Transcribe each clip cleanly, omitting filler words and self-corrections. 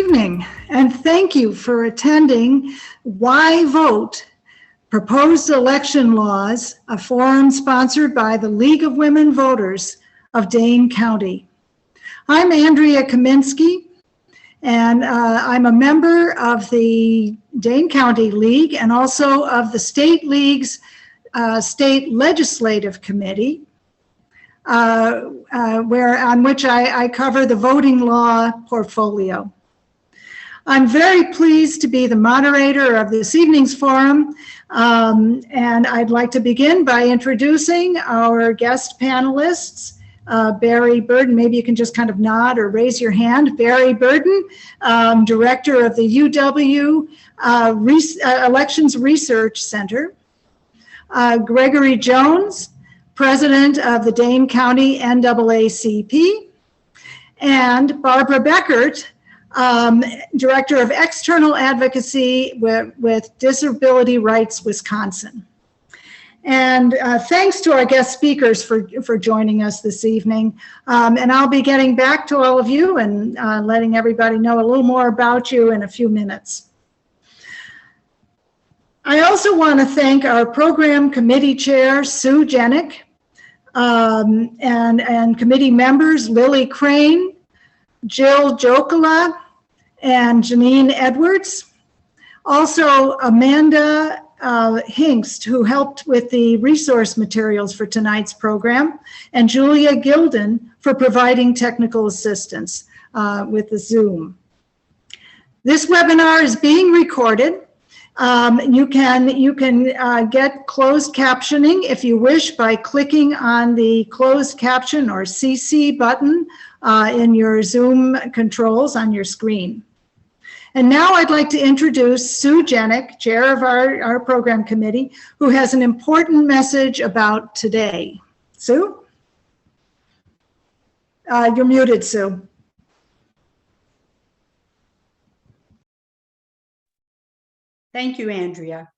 evening, and thank you for attending Why Vote? Proposed Election Laws, a forum sponsored by the League of Women Voters of Dane County. I'm Andrea Kaminsky, and I'm a member of the Dane County League and also of the State League's State Legislative Committee, on which I cover the voting law portfolio. I'm very pleased to be the moderator of this evening's forum, and I'd like to begin by introducing our guest panelists. Barry Burden, maybe you can just kind of nod or raise your hand. Barry Burden, director of the UW Elections Research Center. Gregory Jones, president of the Dane County NAACP. And Barbara Beckert, Director of External Advocacy with Disability Rights Wisconsin. And thanks to our guest speakers for joining us this evening. And I'll be getting back to all of you and letting everybody know a little more about you in a few minutes. I also want to thank our program committee chair, Sue Jenick, and committee members, Lily Crane, Jill Jokala, and Janine Edwards. Also, Amanda Hingst, who helped with the resource materials for tonight's program, and Julia Gilden for providing technical assistance with the Zoom. This webinar is being recorded. You can get closed captioning if you wish by clicking on the closed caption or CC button in your Zoom controls on your screen. And now I'd like to introduce Sue Jenick, chair of our program committee, who has an important message about today. Sue? You're muted, Sue. Thank you, Andrea.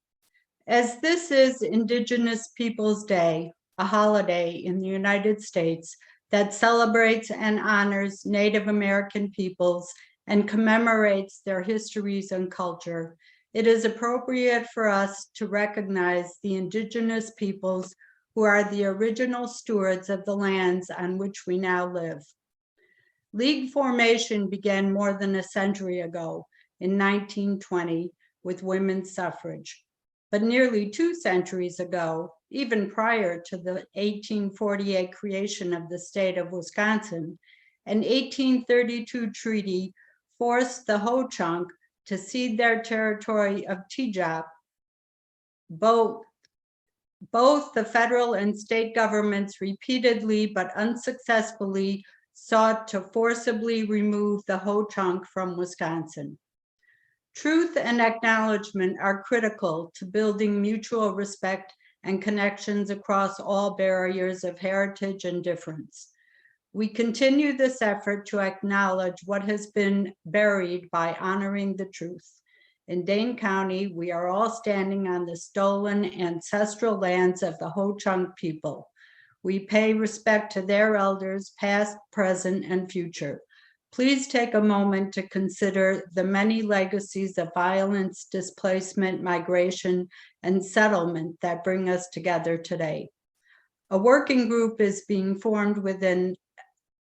As this is Indigenous Peoples Day, a holiday in the United States that celebrates and honors Native American peoples and commemorates their histories and culture, it is appropriate for us to recognize the Indigenous peoples who are the original stewards of the lands on which we now live. League formation began more than a century ago in 1920 with women's suffrage. But nearly 2 centuries ago, even prior to the 1848 creation of the state of Wisconsin, an 1832 treaty forced the Ho-Chunk to cede their territory of Tejop. Both the federal and state governments repeatedly but unsuccessfully sought to forcibly remove the Ho-Chunk from Wisconsin. Truth and acknowledgement are critical to building mutual respect and connections across all barriers of heritage and difference. We continue this effort to acknowledge what has been buried by honoring the truth. In Dane County, we are all standing on the stolen ancestral lands of the Ho-Chunk people. We pay respect to their elders, past, present, and future. Please take a moment to consider the many legacies of violence, displacement, migration, and settlement that bring us together today. A working group is being formed within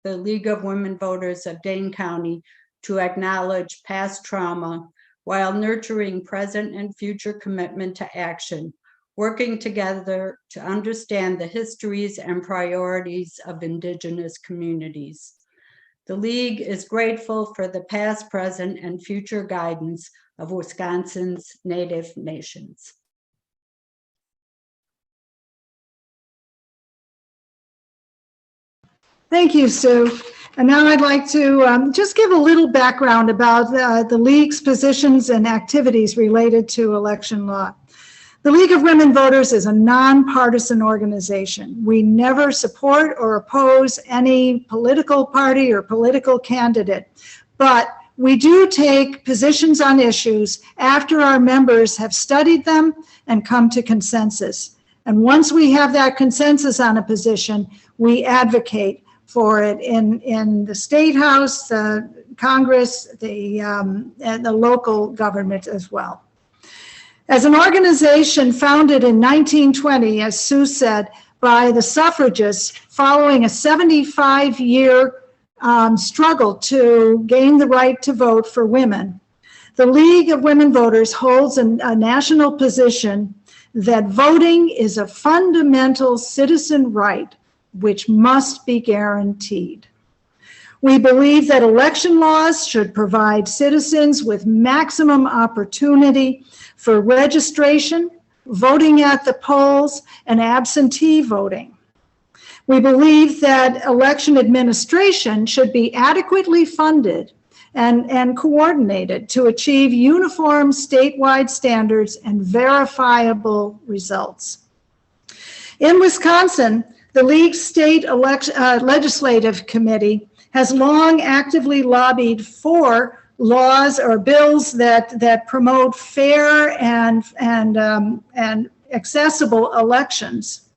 the League of Women Voters of Dane County to acknowledge past trauma while nurturing present and future commitment to action, working together to understand the histories and priorities of Indigenous communities. The League is grateful for the past, present, and future guidance of Wisconsin's Native nations. Thank you, Sue. And now I'd like to just give a little background about the League's positions and activities related to election law. The League of Women Voters is a nonpartisan organization. We never support or oppose any political party or political candidate, but we do take positions on issues after our members have studied them and come to consensus. And once we have that consensus on a position, we advocate for it in the State House, the Congress, and the local government as well. As an organization founded in 1920, as Sue said, by the suffragists following a 75-year struggle to gain the right to vote for women, the League of Women Voters holds a national position that voting is a fundamental citizen right which must be guaranteed. We believe that election laws should provide citizens with maximum opportunity for registration, voting at the polls, and absentee voting. We believe that election administration should be adequately funded and coordinated to achieve uniform statewide standards and verifiable results. In Wisconsin, the League's State Legislative Committee has long actively lobbied for laws or bills that promote fair and accessible elections,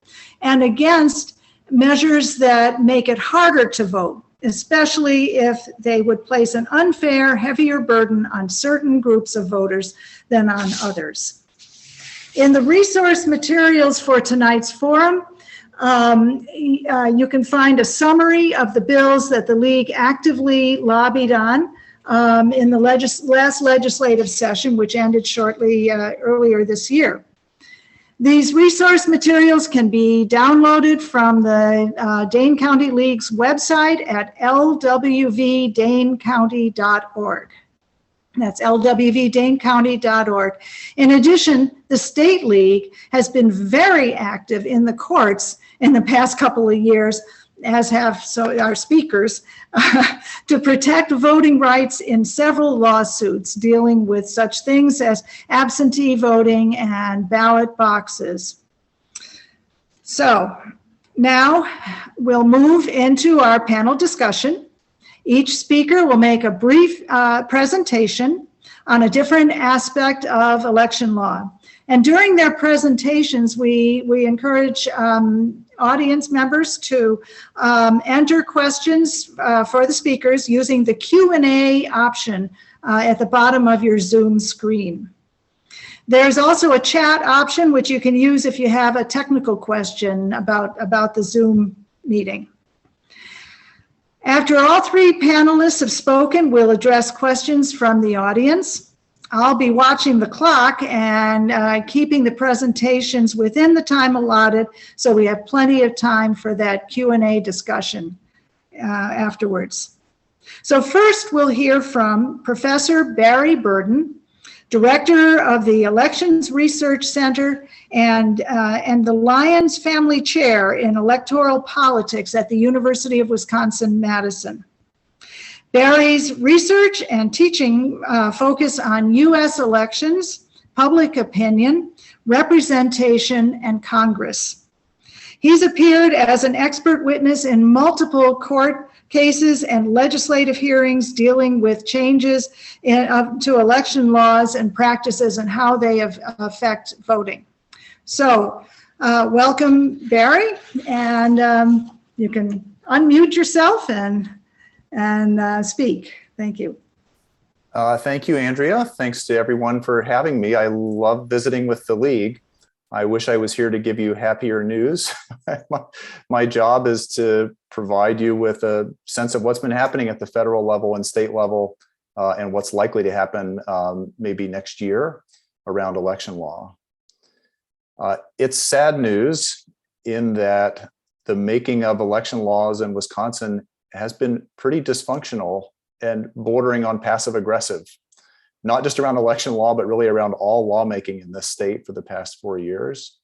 and against measures that make it harder to vote, especially if they would place an unfair, heavier burden on certain groups of voters than on others. In the resource materials for tonight's forum, you can find a summary of the bills that the League actively lobbied on in the last legislative session, which ended shortly earlier this year. These resource materials can be downloaded from the Dane County League's website at lwvdanecounty.org. That's lwvdanecounty.org. In addition, the State League has been very active in the courts in the past couple of years, as have our speakers, to protect voting rights in several lawsuits dealing with such things as absentee voting and ballot boxes. So now we'll move into our panel discussion. Each speaker will make a brief presentation on a different aspect of election law. And during their presentations, we encourage audience members to enter questions for the speakers using the Q&A option at the bottom of your Zoom screen. There's also a chat option which you can use if you have a technical question about the Zoom meeting. After all three panelists have spoken, we'll address questions from the audience. I'll be watching the clock and keeping the presentations within the time allotted, so we have plenty of time for that Q&A discussion afterwards. So first we'll hear from Professor Barry Burden, Director of the Elections Research Center and the Lyons Family Chair in Electoral Politics at the University of Wisconsin-Madison. Barry's research and teaching focus on U.S. elections, public opinion, representation, and Congress. He's appeared as an expert witness in multiple court cases and legislative hearings dealing with changes to election laws and practices and how they affect voting. So welcome, Barry, and you can unmute yourself and speak. Thank you. Thank you, Andrea. Thanks to everyone for having me. I love visiting with the League. I wish I was here to give you happier news. My job is to provide you with a sense of what's been happening at the federal level and state level and what's likely to happen maybe next year around election law. It's sad news in that the making of election laws in Wisconsin has been pretty dysfunctional and bordering on passive aggressive, not just around election law, but really around all lawmaking in this state for the past 4 years.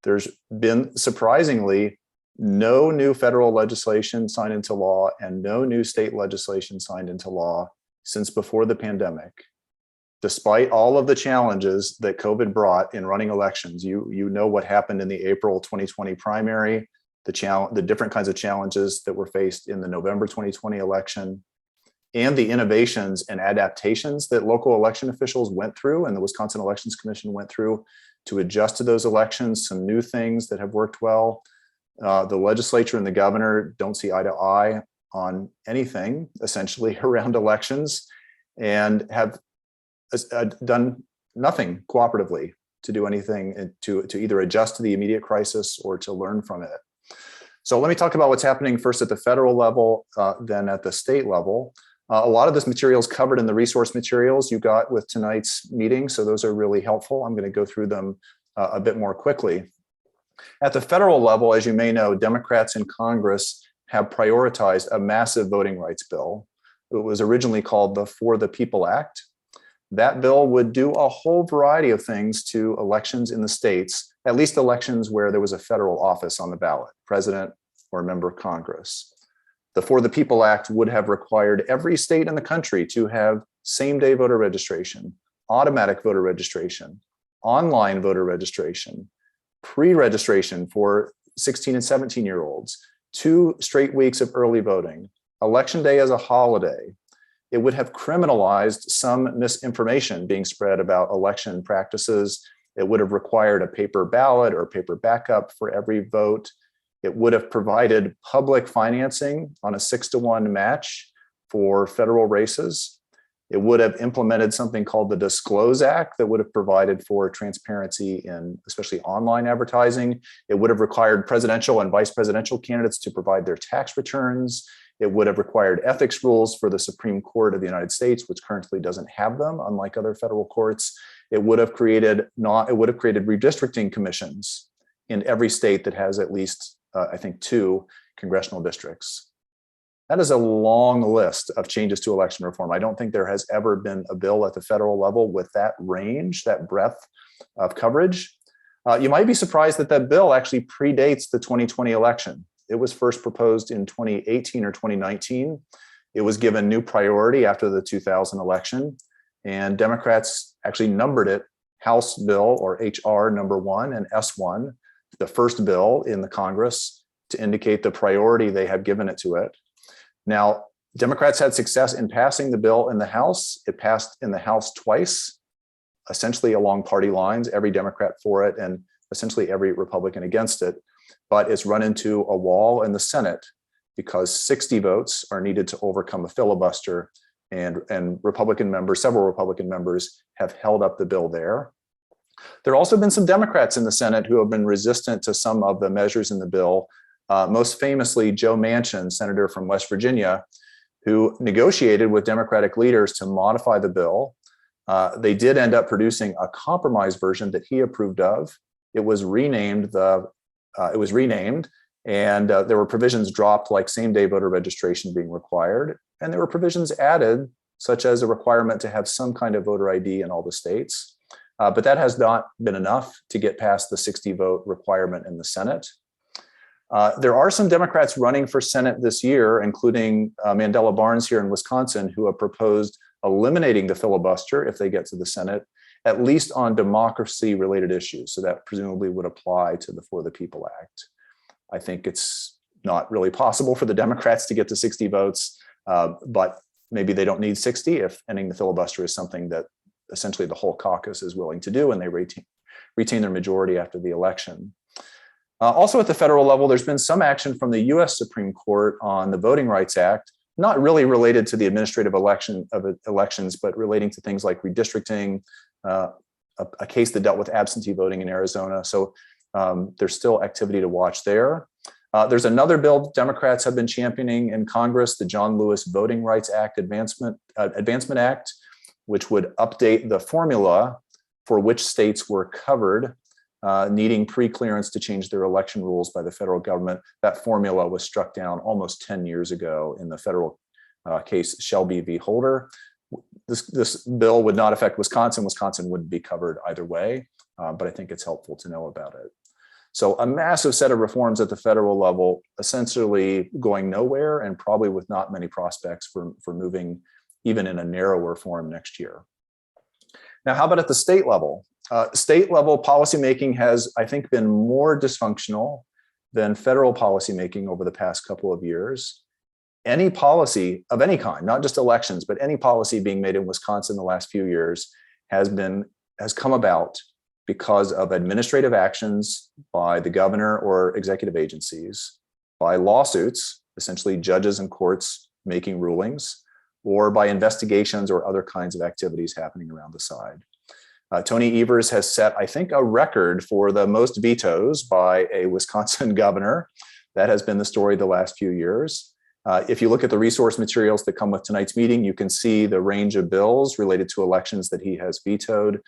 There's been surprisingly no new federal legislation signed into law and no new state legislation signed into law since before the pandemic. Despite all of the challenges that COVID brought in running elections, you know what happened in the April 2020 primary, the different kinds of challenges that were faced in the November 2020 election, and the innovations and adaptations that local election officials went through and the Wisconsin Elections Commission went through to adjust to those elections, some new things that have worked well, The legislature and the governor don't see eye to eye on anything, essentially, around elections, and have done nothing cooperatively to do anything to either adjust to the immediate crisis or to learn from it. So let me talk about what's happening first at the federal level, then at the state level. A lot of this material is covered in the resource materials you got with tonight's meeting, so those are really helpful. I'm going to go through them a bit more quickly. At the federal level, as you may know, Democrats in Congress have prioritized a massive voting rights bill. It was originally called the For the People Act. That bill would do a whole variety of things to elections in the states, at least elections where there was a federal office on the ballot, president or a member of Congress. The For the People Act would have required every state in the country to have same-day voter registration, automatic voter registration, online voter registration, pre-registration for 16 and 17-year-olds, 2 straight weeks of early voting, election day as a holiday. It would have criminalized some misinformation being spread about election practices. It would have required a paper ballot or paper backup for every vote. It would have provided public financing on a 6-to-1 match for federal races. It would have implemented something called the Disclose Act that would have provided for transparency in especially online advertising. It would have required presidential and vice presidential candidates to provide their tax returns. It would have required ethics rules for the Supreme Court of the United States, which currently doesn't have them, unlike other federal courts. It would have created redistricting commissions in every state that has at least, I think, 2 congressional districts. That is a long list of changes to election reform. I don't think there has ever been a bill at the federal level with that range, that breadth of coverage. You might be surprised that that bill actually predates the 2020 election. It was first proposed in 2018 or 2019. It was given new priority after the 2000 election, and Democrats actually numbered it House Bill, or HR number 1 and S1, the first bill in the Congress, to indicate the priority they had given it to it. Now, Democrats had success in passing the bill in the House. It passed in the House twice, essentially along party lines, every Democrat for it and essentially every Republican against it. But it's run into a wall in the Senate because 60 votes are needed to overcome a filibuster, and Republican members, several Republican members, have held up the bill there. There have also been some Democrats in the Senate who have been resistant to some of the measures in the bill. Most famously, Joe Manchin, senator from West Virginia, who negotiated with Democratic leaders to modify the bill. They did end up producing a compromise version that he approved of. It was renamed and there were provisions dropped, like same-day voter registration being required, and there were provisions added, such as a requirement to have some kind of voter ID in all the states. But that has not been enough to get past the 60-vote requirement in the Senate. There are some Democrats running for Senate this year, including Mandela Barnes here in Wisconsin, who have proposed eliminating the filibuster if they get to the Senate, at least on democracy-related issues. So that presumably would apply to the For the People Act. I think it's not really possible for the Democrats to get to 60 votes, but maybe they don't need 60 if ending the filibuster is something that essentially the whole caucus is willing to do and they retain their majority after the election. Also at the federal level, there's been some action from the US Supreme Court on the Voting Rights Act, not really related to the administrative elections, but relating to things like redistricting, a case that dealt with absentee voting in Arizona. So there's still activity to watch there. There's another bill Democrats have been championing in Congress, the John Lewis Voting Rights Act Advancement Act, which would update the formula for which states were covered, needing pre-clearance to change their election rules by the federal government. That formula was struck down almost 10 years ago in the federal case Shelby v. Holder. This bill would not affect Wisconsin. Wisconsin wouldn't be covered either way, but I think it's helpful to know about it. So a massive set of reforms at the federal level, essentially going nowhere and probably with not many prospects for moving even in a narrower form next year. Now, how about at the state level? State level policymaking has, I think, been more dysfunctional than federal policymaking over the past couple of years. Any policy of any kind, not just elections, but any policy being made in Wisconsin the last few years has come about because of administrative actions by the governor or executive agencies, by lawsuits, essentially judges and courts making rulings, or by investigations or other kinds of activities happening around the side. Tony Evers has set, I think, a record for the most vetoes by a Wisconsin governor. That has been the story the last few years. If you look at the resource materials that come with tonight's meeting, you can see the range of bills related to elections that he has vetoed,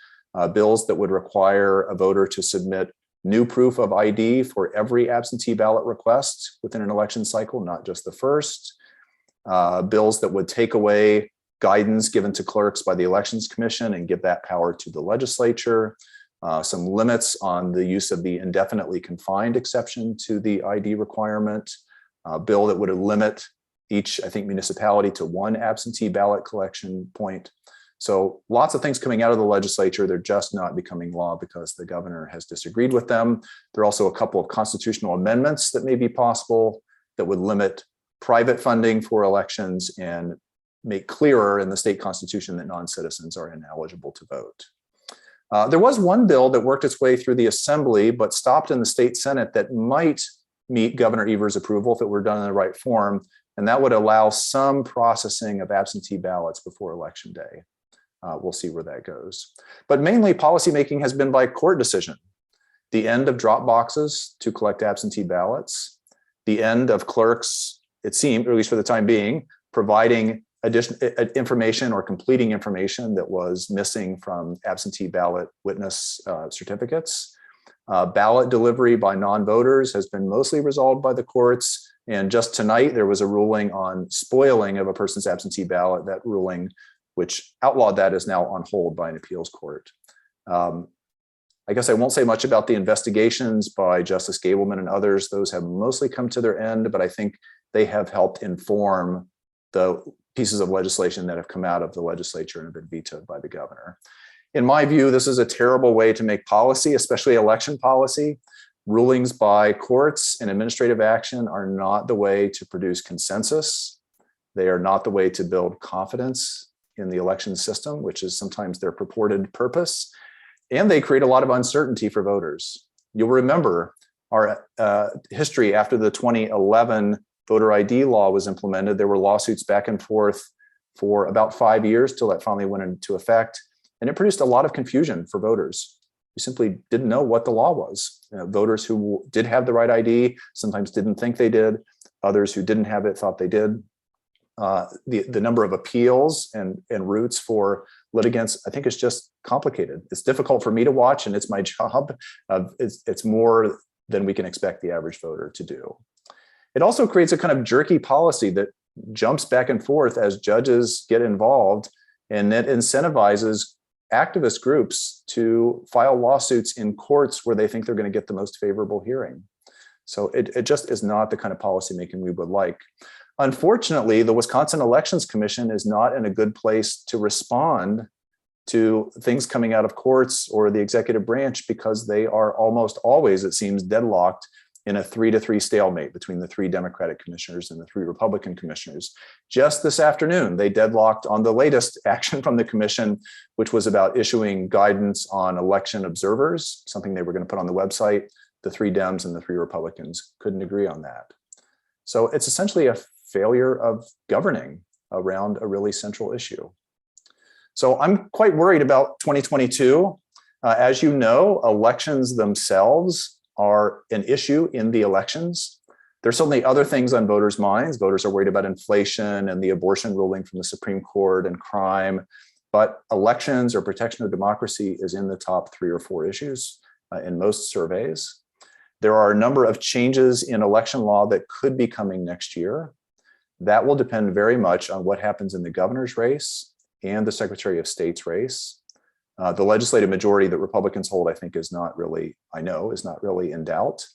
bills that would require a voter to submit new proof of ID for every absentee ballot request within an election cycle, not just the first, bills that would take away guidance given to clerks by the Elections Commission and give that power to the legislature, some limits on the use of the indefinitely confined exception to the ID requirement, a bill that would limit each, I think, municipality to one absentee ballot collection point. So lots of things coming out of the legislature. They're just not becoming law because the governor has disagreed with them. There are also a couple of constitutional amendments that may be possible that would limit private funding for elections and make clearer in the state constitution that non-citizens are ineligible to vote. There was one bill that worked its way through the assembly, but stopped in the state Senate that might meet Governor Evers' approval if it were done in the right form, and that would allow some processing of absentee ballots before election day. We'll see where that goes. But mainly policymaking has been by court decision. The end of drop boxes to collect absentee ballots, the end of clerks, it seemed, or at least for the time being, providing additional information or completing information that was missing from absentee ballot witness certificates. Ballot delivery by non-voters has been mostly resolved by the courts. And just tonight, there was a ruling on spoiling of a person's absentee ballot. That ruling, which outlawed that, is now on hold by an appeals court. I guess I won't say much about the investigations by Justice Gableman and others. Those have mostly come to their end, but I think they have helped inform the pieces of legislation that have come out of the legislature and have been vetoed by the governor. In my view, this is a terrible way to make policy, especially election policy. Rulings by courts and administrative action are not the way to produce consensus. They are not the way to build confidence in the election system, which is sometimes their purported purpose. And they create a lot of uncertainty for voters. You'll remember our history after the 2011 voter ID law was implemented. There were lawsuits back and forth for about 5 years till that finally went into effect. And it produced a lot of confusion for voters who simply didn't know what the law was. Voters who did have the right ID sometimes didn't think they did. Others who didn't have it thought they did. The number of appeals and routes for litigants, I think, is just complicated. It's difficult for me to watch, and it's my job. It's more than we can expect the average voter to do. It also creates a kind of jerky policy that jumps back and forth as judges get involved, and that incentivizes activist groups to file lawsuits in courts where they think they're going to get the most favorable hearing. So it just is not the kind of policymaking we would like. Unfortunately, the Wisconsin Elections Commission is not in a good place to respond to things coming out of courts or the executive branch because they are almost always, it seems, deadlocked in a 3-3 stalemate between the 3 Democratic commissioners and the 3 Republican commissioners. Just this afternoon, they deadlocked on the latest action from the commission, which was about issuing guidance on election observers, something they were going to put on the website. The 3 Dems and the 3 Republicans couldn't agree on that. So it's essentially a failure of governing around a really central issue. So I'm quite worried about 2022. As you know, elections themselves are an issue in the elections. There's certainly other things on voters' minds. Voters are worried about inflation and the abortion ruling from the Supreme Court and crime, but elections or protection of democracy is in the top 3 or 4 issues in most surveys. There are a number of changes in election law that could be coming next year. That will depend very much on what happens in the governor's race and the Secretary of State's race. The legislative majority that Republicans hold, I think, is not really in doubt.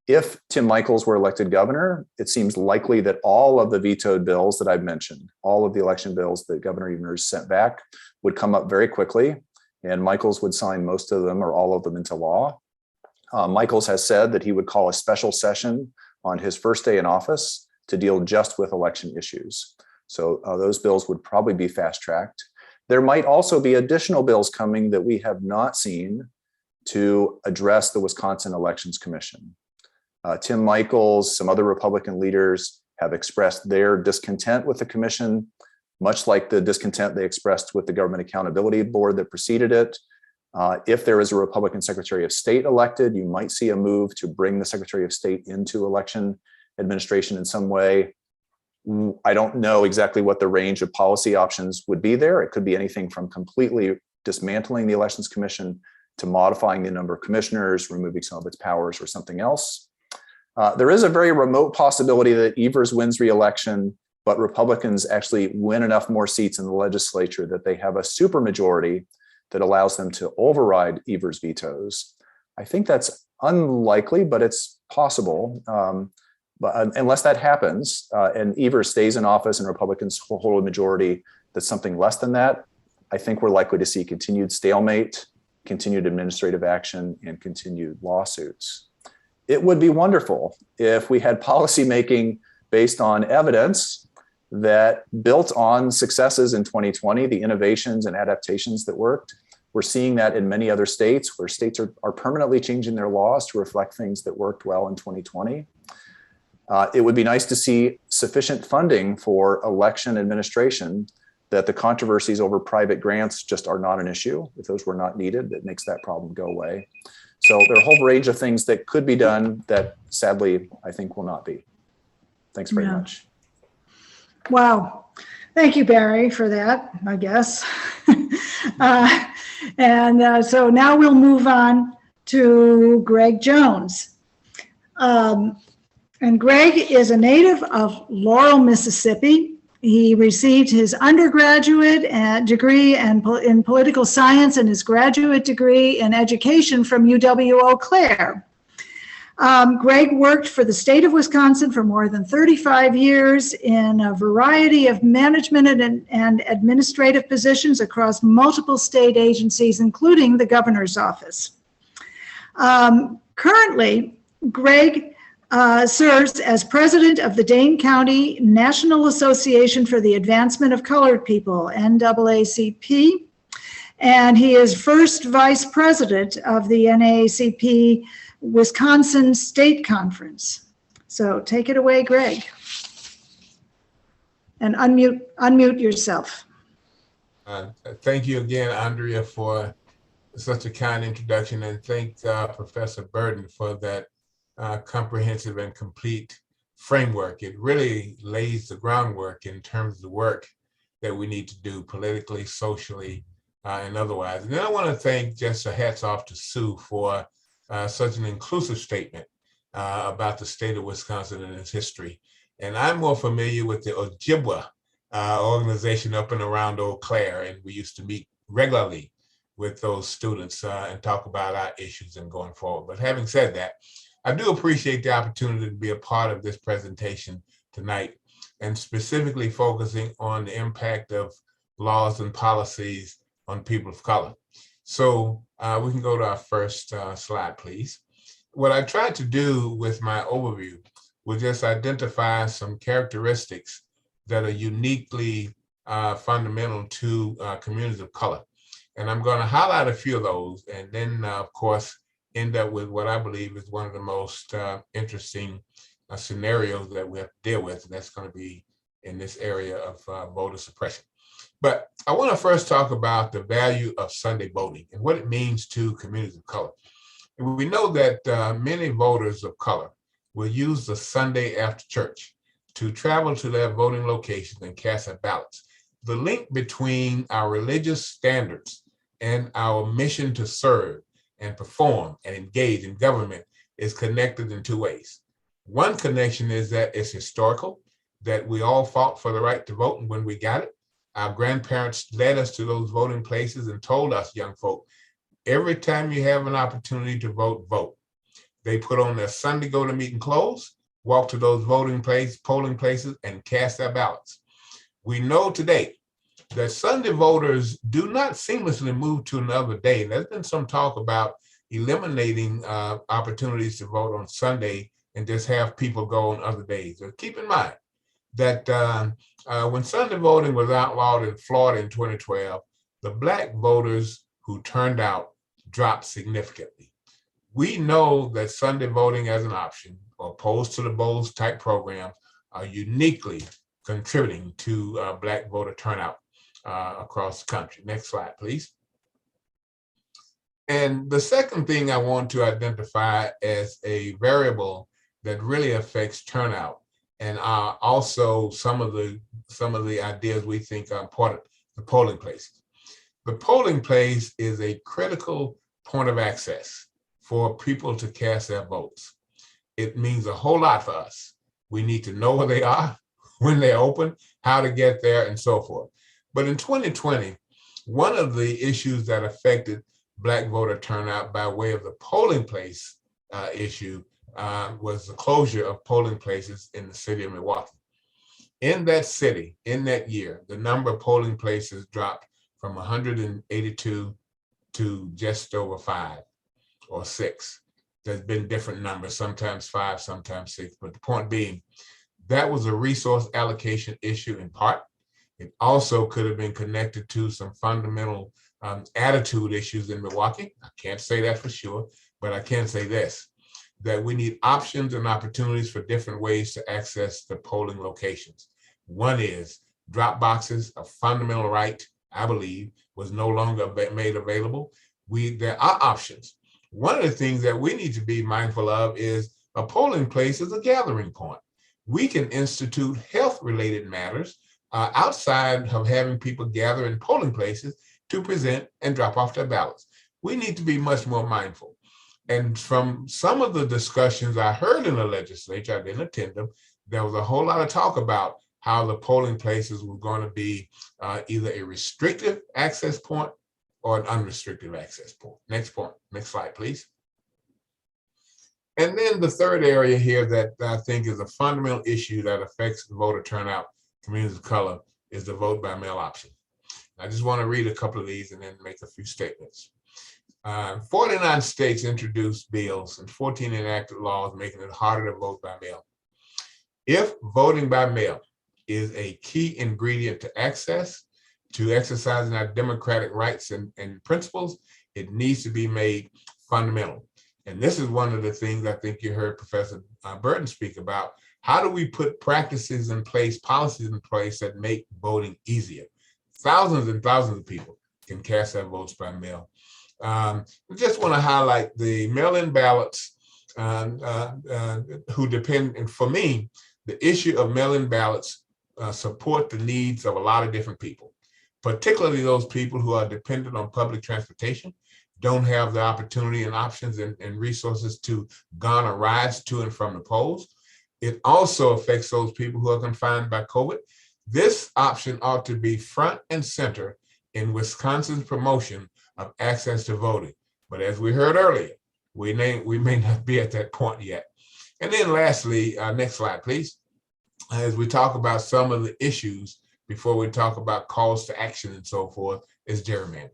If Tim Michels were elected governor, it seems likely that all of the vetoed bills that I've mentioned, all of the election bills that Governor Evers sent back, would come up very quickly, and Michels would sign most of them or all of them into law. Michels has said that he would call a special session on his first day in office to deal just with election issues. So those bills would probably be fast-tracked. There might also be additional bills coming that we have not seen to address the Wisconsin Elections Commission. Tim Michaels, some other Republican leaders have expressed their discontent with the commission, much like the discontent they expressed with the Government Accountability Board that preceded it. If there is a Republican Secretary of State elected, you might see a move to bring the Secretary of State into election administration in some way. I don't know exactly what the range of policy options would be there. It could be anything from completely dismantling the Elections Commission to modifying the number of commissioners, removing some of its powers, or something else. There is a very remote possibility that Evers wins re-election, but Republicans actually win enough more seats in the legislature that they have a supermajority that allows them to override Evers' vetoes. I think that's unlikely, but it's possible. But unless that happens and Evers stays in office and Republicans hold a majority that's something less than that, I think we're likely to see continued stalemate, continued administrative action, and continued lawsuits. It would be wonderful if we had policy making based on evidence that built on successes in 2020, the innovations and adaptations that worked. We're seeing that in many other states where states are permanently changing their laws to reflect things that worked well in 2020. It would be nice to see sufficient funding for election administration, that the controversies over private grants just are not an issue. If those were not needed, it makes that problem go away. So there are a whole range of things that could be done that sadly, I think will not be. Thanks very much. Wow. Thank you, Barry, for that, I guess. So now we'll move on to Greg Jones. And Greg is a native of Laurel, Mississippi. He received his undergraduate degree in political science and his graduate degree in education from UW-Eau Claire. Greg worked for the state of Wisconsin for more than 35 years in a variety of management and administrative positions across multiple state agencies, including the governor's office. Currently, Greg serves as president of the Dane County National Association for the Advancement of Colored People, NAACP, and he is first vice president of the NAACP Wisconsin State Conference. So take it away, Greg, and unmute yourself. Thank you again, Andrea, for such a kind introduction, and thank Professor Burden for that comprehensive and complete framework. It really lays the groundwork in terms of the work that we need to do politically, socially, and otherwise. And then I want to thank, just a hats off to Sue for such an inclusive statement about the state of Wisconsin and its history. And I'm more familiar with the Ojibwa organization up and around Eau Claire, and we used to meet regularly with those students and talk about our issues and going forward. But having said that, I do appreciate the opportunity to be a part of this presentation tonight, and specifically focusing on the impact of laws and policies on people of color. So we can go to our first slide, please. What I tried to do with my overview was just identify some characteristics that are uniquely fundamental to communities of color. And I'm going to highlight a few of those, and then, of course, end up with what I believe is one of the most interesting scenarios that we have to deal with, and that's going to be in this area of voter suppression. But I want to first talk about the value of Sunday voting and what it means to communities of color. And we know that many voters of color will use the Sunday after church to travel to their voting locations and cast their ballots. The link between our religious standards and our mission to serve and perform and engage in government is connected in two ways. One connection is that it's historical, that we all fought for the right to vote, and when we got it, our grandparents led us to those voting places and told us, young folk, every time you have an opportunity to vote, vote. They put on their Sunday go-to-meeting clothes, walk to those voting places, polling places, and cast their ballots. We know today that Sunday voters do not seamlessly move to another day. There's been some talk about eliminating opportunities to vote on Sunday and just have people go on other days. So keep in mind that when Sunday voting was outlawed in Florida in 2012, the Black voters who turned out dropped significantly. We know that Sunday voting as an option or opposed to the polls type programs are uniquely contributing to Black voter turnout across the country. Next slide, please. And the second thing I want to identify as a variable that really affects turnout, and also some of the ideas we think are important, the polling places. The polling place is a critical point of access for people to cast their votes. It means a whole lot for us. We need to know where they are, when they're open, how to get there, and so forth. But in 2020, one of the issues that affected Black voter turnout by way of the polling place issue was the closure of polling places in the city of Milwaukee. In that city, in that year, the number of polling places dropped from 182 to just over 5 or 6. There's been different numbers, sometimes 5, sometimes 6, but the point being, that was a resource allocation issue in part. It also could have been connected to some fundamental attitude issues in Milwaukee. I can't say that for sure, but I can say this, that we need options and opportunities for different ways to access the polling locations. One is drop boxes, a fundamental right, I believe, was no longer made available. There are options. One of the things that we need to be mindful of is a polling place is a gathering point. We can institute health-related matters outside of having people gather in polling places to present and drop off their ballots. We need to be much more mindful. And from some of the discussions I heard in the legislature, I didn't attend them, there was a whole lot of talk about how the polling places were going to be either a restrictive access point or an unrestricted access point. Next point, next slide, please. And then the third area here that I think is a fundamental issue that affects voter turnout, communities of color, is the vote by mail option. I just want to read a couple of these and then make a few statements. 49 states introduced bills and 14 enacted laws making it harder to vote by mail. If voting by mail is a key ingredient to access, to exercising our democratic rights and principles, it needs to be made fundamental. And this is one of the things I think you heard Professor Burton speak about. How do we put practices in place, policies in place that make voting easier? Thousands and thousands of people can cast their votes by mail. I just want to highlight the mail-in ballots who depend, and for me, the issue of mail-in ballots support the needs of a lot of different people, particularly those people who are dependent on public transportation, don't have the opportunity and options and resources to garner rides to and from the polls. It also affects those people who are confined by COVID. This option ought to be front and center in Wisconsin's promotion of access to voting. But as we heard earlier, we may not be at that point yet. And then lastly, next slide, please. As we talk about some of the issues before we talk about calls to action and so forth, is gerrymandering.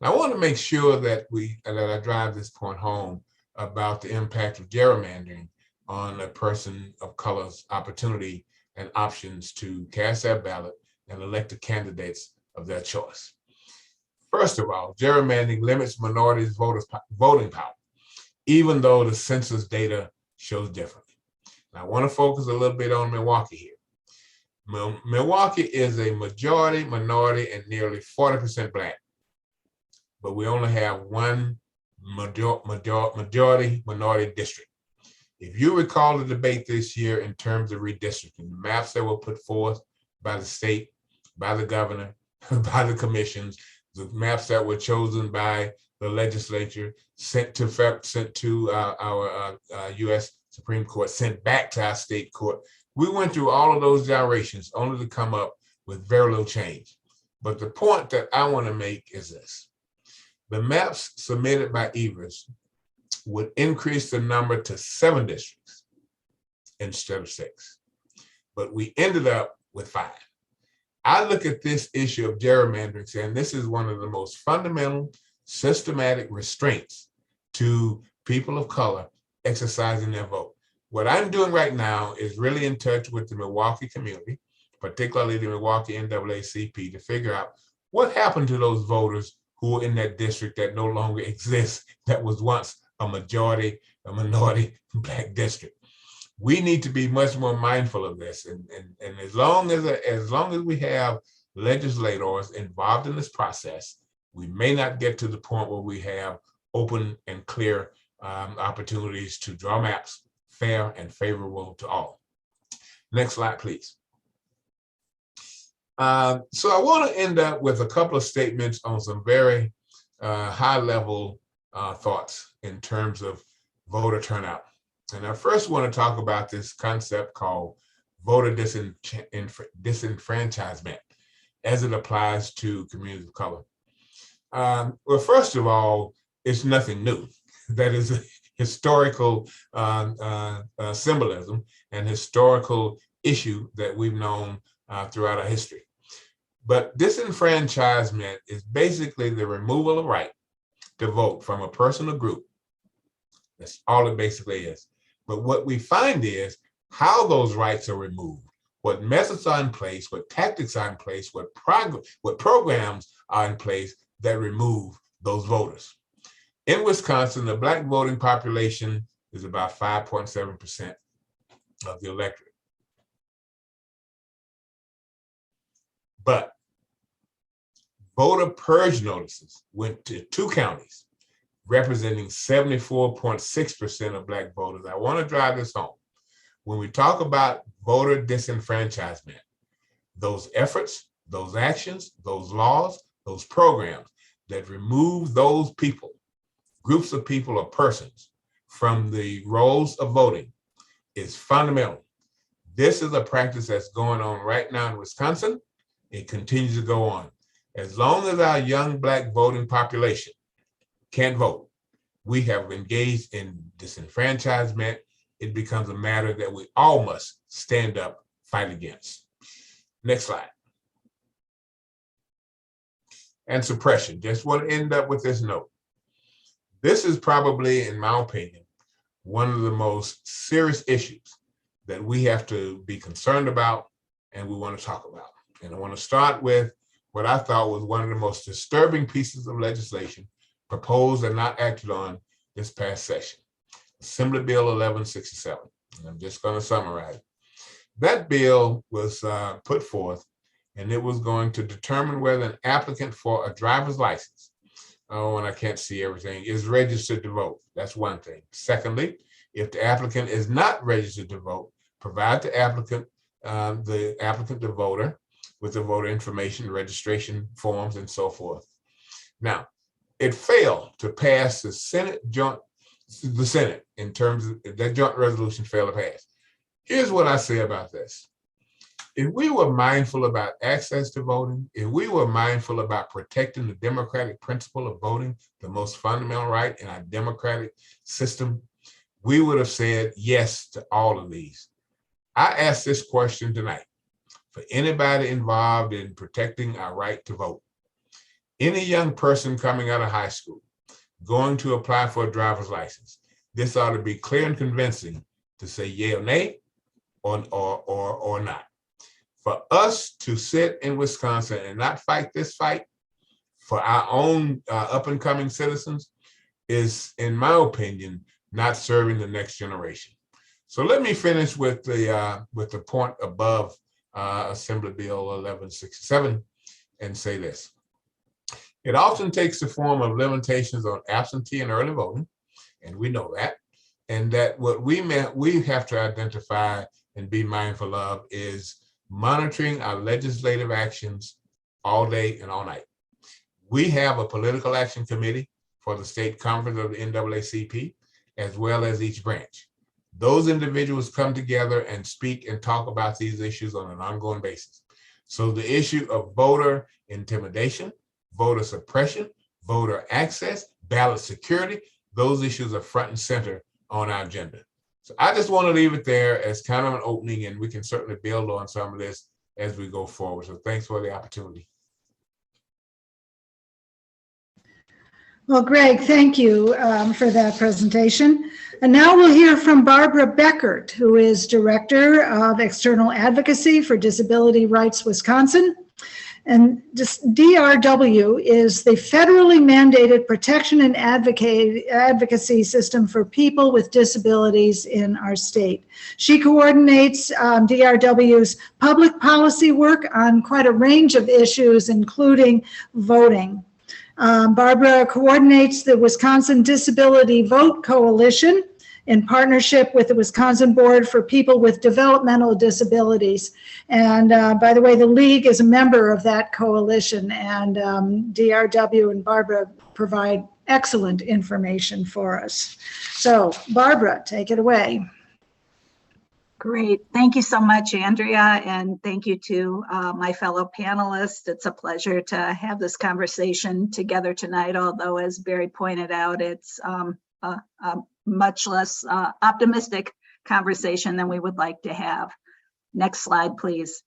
Now, I want to make sure that I drive this point home about the impact of gerrymandering on a person of color's opportunity and options to cast their ballot and elect the candidates of their choice. First of all, gerrymandering limits minorities' voting power, even though the census data shows differently. Now, I want to focus a little bit on Milwaukee here. Milwaukee is a majority minority and nearly 40% Black, but we only have one majority minority district. If you recall the debate this year in terms of redistricting, the maps that were put forth by the state, by the governor, by the commissions, the maps that were chosen by the legislature, sent to our U.S. Supreme Court, sent back to our state court. We went through all of those gyrations only to come up with very little change. But the point that I want to make is this. The maps submitted by Evers would increase the number to 7 districts instead of 6. But we ended up with 5. I look at this issue of gerrymandering saying this is one of the most fundamental, systematic restraints to people of color exercising their vote. What I'm doing right now is really in touch with the Milwaukee community, particularly the Milwaukee NAACP, to figure out what happened to those voters who are in that district that no longer exists, that was once a minority Black district. We need to be much more mindful of this. And as long as we have legislators involved in this process, we may not get to the point where we have open and clear opportunities to draw maps fair and favorable to all. Next slide, please. So I want to end up with a couple of statements on some very high-level thoughts in terms of voter turnout. And I first want to talk about this concept called voter disenfranchisement as it applies to communities of color. Well, first of all, it's nothing new. That is a historical symbolism and historical issue that we've known throughout our history. But disenfranchisement is basically the removal of right to vote from a person or group. That's all it basically is. But what we find is how those rights are removed, what methods are in place, what tactics are in place, what programs are in place that remove those voters. In Wisconsin, the Black voting population is about 5.7% of the electorate. But voter purge notices went to 2 counties, representing 74.6% of Black voters. I want to drive this home. When we talk about voter disenfranchisement, those efforts, those actions, those laws, those programs that remove those people, groups of people or persons from the roles of voting is fundamental. This is a practice that's going on right now in Wisconsin. It continues to go on. As long as our young Black voting population can't vote, we have engaged in disenfranchisement. It becomes a matter that we all must stand up, fight against. Next slide. And suppression. Just want to end up with this note. This is probably, in my opinion, one of the most serious issues that we have to be concerned about and we want to talk about. And I want to start with what I thought was one of the most disturbing pieces of legislation proposed and not acted on this past session, Assembly Bill 1167. And I'm just going to summarize. That bill was put forth, and it was going to determine whether an applicant for a driver's license, oh, and I can't see everything, is registered to vote. That's one thing. Secondly, if the applicant is not registered to vote, provide the applicant, the voter, with the voter information, registration forms, and so forth. Now, it failed to pass the Senate in terms of that joint resolution failed to pass. Here's what I say about this. If we were mindful about access to voting, if we were mindful about protecting the democratic principle of voting, the most fundamental right in our democratic system, we would have said yes to all of these. I ask this question tonight for anybody involved in protecting our right to vote. Any young person coming out of high school, going to apply for a driver's license, this ought to be clear and convincing to say yay or nay or not. For us to sit in Wisconsin and not fight this fight for our own up and coming citizens is, in my opinion, not serving the next generation. So let me finish with the point above Assembly Bill 1167 and say this. It often takes the form of limitations on absentee and early voting, and we know that. And that what we have to identify and be mindful of is monitoring our legislative actions all day and all night. We have a political action committee for the state conference of the NAACP, as well as each branch. Those individuals come together and speak and talk about these issues on an ongoing basis. So the issue of voter intimidation, voter suppression, voter access, ballot security, those issues are front and center on our agenda. So I just want to leave it there as kind of an opening, and we can certainly build on some of this as we go forward. So thanks for the opportunity. Well, Greg, thank you for that presentation. And now we'll hear from Barbara Beckert, who is Director of External Advocacy for Disability Rights Wisconsin. And just DRW is the federally mandated protection and advocacy system for people with disabilities in our state. She coordinates DRW's public policy work on quite a range of issues, including voting. Barbara coordinates the Wisconsin Disability Vote Coalition in partnership with the Wisconsin Board for People with Developmental Disabilities. And by the way, the League is a member of that coalition, and DRW and Barbara provide excellent information for us. So Barbara, take it away. Great. Thank you so much, Andrea, and thank you to my fellow panelists. It's a pleasure to have this conversation together tonight, although as Barry pointed out, it's a much less optimistic conversation than we would like to have. Next slide, please.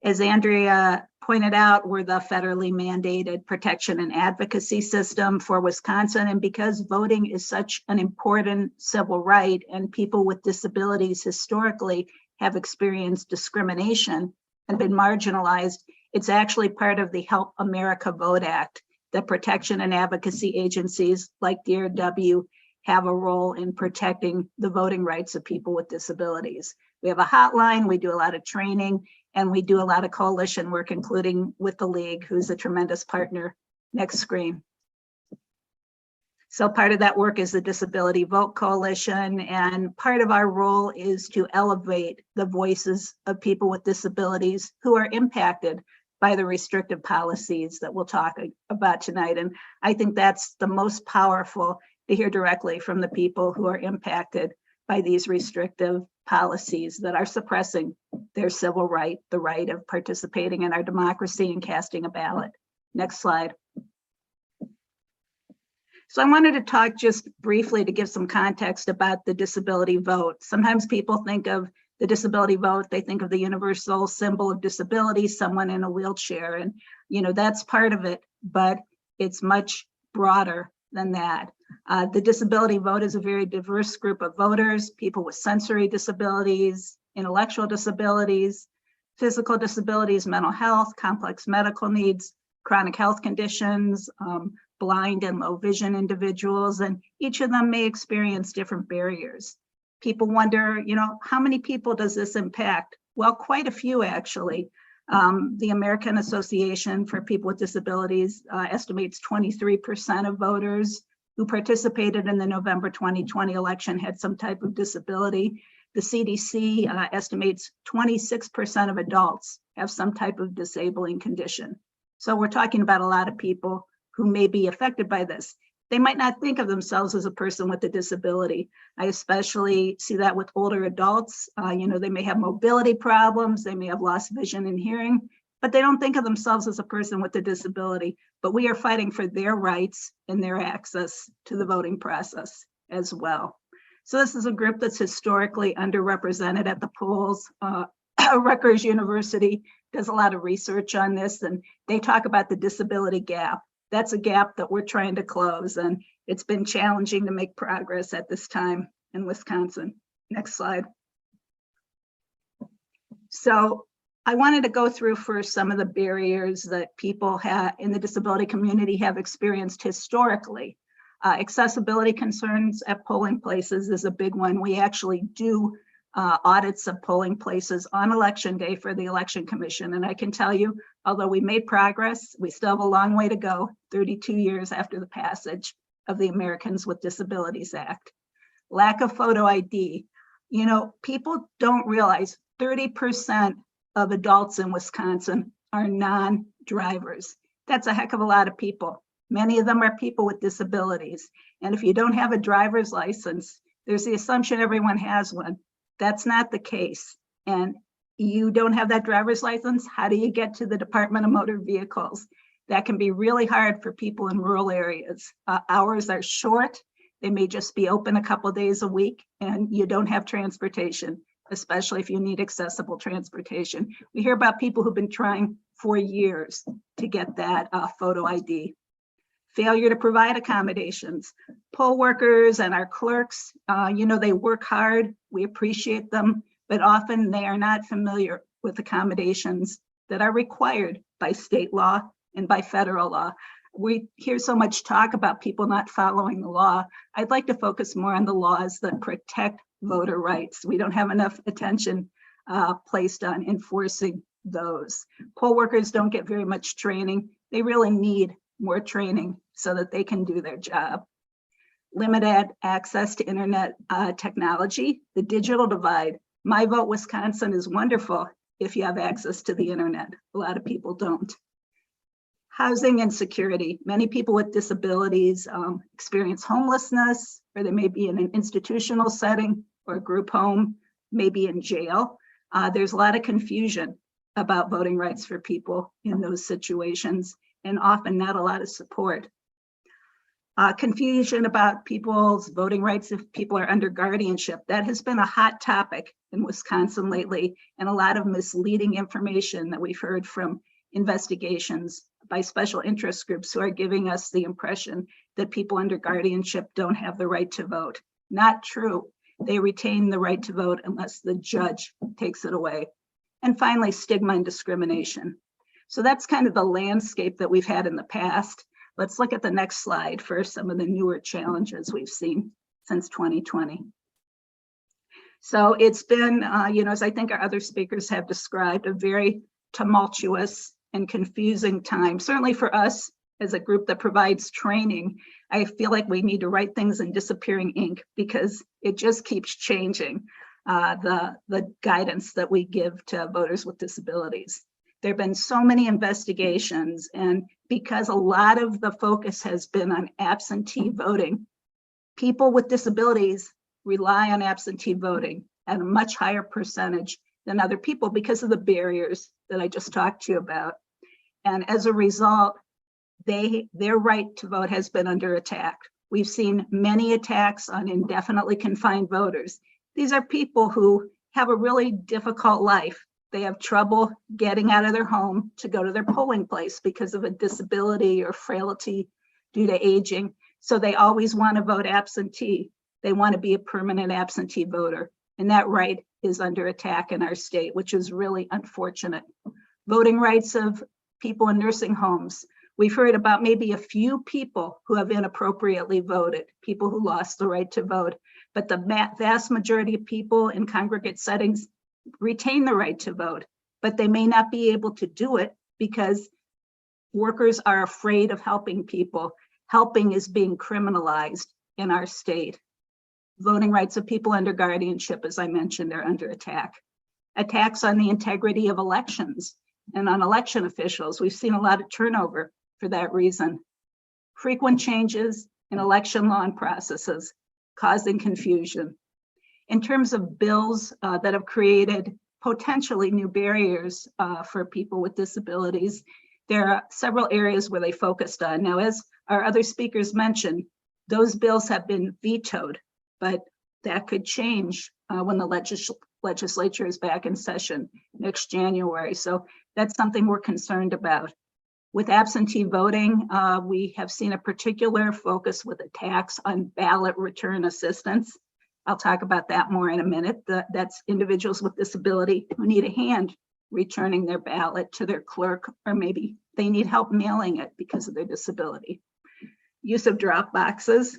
As Andrea pointed out, we're the federally mandated protection and advocacy system for Wisconsin. And because voting is such an important civil right and people with disabilities historically have experienced discrimination and been marginalized, it's actually part of the Help America Vote Act that protection and advocacy agencies like DRW have a role in protecting the voting rights of people with disabilities. We have a hotline, we do a lot of training, and we do a lot of coalition work, including with the League, who's a tremendous partner. Next screen. So part of that work is the Disability Vote Coalition, and part of our role is to elevate the voices of people with disabilities who are impacted by the restrictive policies that we'll talk about tonight. And I think that's the most powerful, to hear directly from the people who are impacted by these restrictive policies that are suppressing their civil right, the right of participating in our democracy and casting a ballot. Next slide. So I wanted to talk just briefly to give some context about the disability vote. Sometimes people think of the disability vote, they think of the universal symbol of disability, someone in a wheelchair, and that's part of it, but it's much broader than that. The disability vote is a very diverse group of voters, people with sensory disabilities, intellectual disabilities, physical disabilities, mental health, complex medical needs, chronic health conditions, blind and low vision individuals, and each of them may experience different barriers. People wonder, how many people does this impact? Well, quite a few actually. The American Association for People with Disabilities estimates 23% of voters who participated in the November 2020 election had some type of disability. The CDC estimates 26% of adults have some type of disabling condition. So we're talking about a lot of people who may be affected by this. They might not think of themselves as a person with a disability. I especially see that with older adults. They may have mobility problems, they may have lost vision and hearing, but they don't think of themselves as a person with a disability. But we are fighting for their rights and their access to the voting process as well. So this is a group that's historically underrepresented at the polls. Rutgers University does a lot of research on this, and they talk about the disability gap. That's a gap that we're trying to close, and it's been challenging to make progress at this time in Wisconsin. Next slide. So I wanted to go through first some of the barriers that people in the disability community have experienced historically. Accessibility concerns at polling places is a big one. We actually do audits of polling places on election day for the Election Commission. And I can tell you, although we made progress, we still have a long way to go, 32 years after the passage of the Americans with Disabilities Act. Lack of photo ID. People don't realize 30% of adults in Wisconsin are non-drivers. That's a heck of a lot of people. Many of them are people with disabilities. And if you don't have a driver's license, there's the assumption everyone has one. That's not the case. And you don't have that driver's license, how do you get to the Department of Motor Vehicles? That can be really hard for people in rural areas. Hours are short. They may just be open a couple of days a week, and you don't have transportation, especially if you need accessible transportation. We hear about people who've been trying for years to get that photo ID. Failure to provide accommodations. Poll workers and our clerks, they work hard, we appreciate them, but often they are not familiar with accommodations that are required by state law and by federal law. We hear so much talk about people not following the law. I'd like to focus more on the laws that protect voter rights. We don't have enough attention placed on enforcing those. Poll workers don't get very much training. They really need more training so that they can do their job. Limited access to internet technology, the digital divide. My Vote Wisconsin is wonderful if you have access to the internet. A lot of people don't. Housing insecurity. Many people with disabilities experience homelessness, or they may be in an institutional setting or a group home, maybe in jail. There's a lot of confusion about voting rights for people in those situations, and often not a lot of support. Confusion about people's voting rights if people are under guardianship. That has been a hot topic in Wisconsin lately, and a lot of misleading information that we've heard from investigations by special interest groups who are giving us the impression that people under guardianship don't have the right to vote. Not true. They retain the right to vote unless the judge takes it away. And finally, stigma and discrimination. So that's kind of the landscape that we've had in the past. Let's look at the next slide for some of the newer challenges we've seen since 2020. So it's been, as I think our other speakers have described, a very tumultuous and confusing time. Certainly for us as a group that provides training, I feel like we need to write things in disappearing ink because it just keeps changing the guidance that we give to voters with disabilities. There have been so many investigations, and because a lot of the focus has been on absentee voting, people with disabilities rely on absentee voting at a much higher percentage than other people because of the barriers that I just talked to you about. And as a result, their right to vote has been under attack. We've seen many attacks on indefinitely confined voters. These are people who have a really difficult life. They have trouble getting out of their home to go to their polling place because of a disability or frailty due to aging. So they always want to vote absentee. They want to be a permanent absentee voter. And that right is under attack in our state, which is really unfortunate. Voting rights of people in nursing homes. We've heard about maybe a few people who have inappropriately voted, people who lost the right to vote, but the vast majority of people in congregate settings retain the right to vote, but they may not be able to do it because workers are afraid of helping people. Helping is being criminalized in our state. Voting rights of people under guardianship, as I mentioned, are under attack. Attacks on the integrity of elections and on election officials. We've seen a lot of turnover for that reason. Frequent changes in election law and processes causing confusion. In terms of bills that have created potentially new barriers for people with disabilities, there are several areas where they focused on. Now, as our other speakers mentioned, those bills have been vetoed, but that could change when the legislature is back in session next January. So that's something we're concerned about. With absentee voting, we have seen a particular focus with attacks on ballot return assistance. I'll talk about that more in a minute. That's individuals with disability who need a hand returning their ballot to their clerk, or maybe they need help mailing it because of their disability. Use of drop boxes,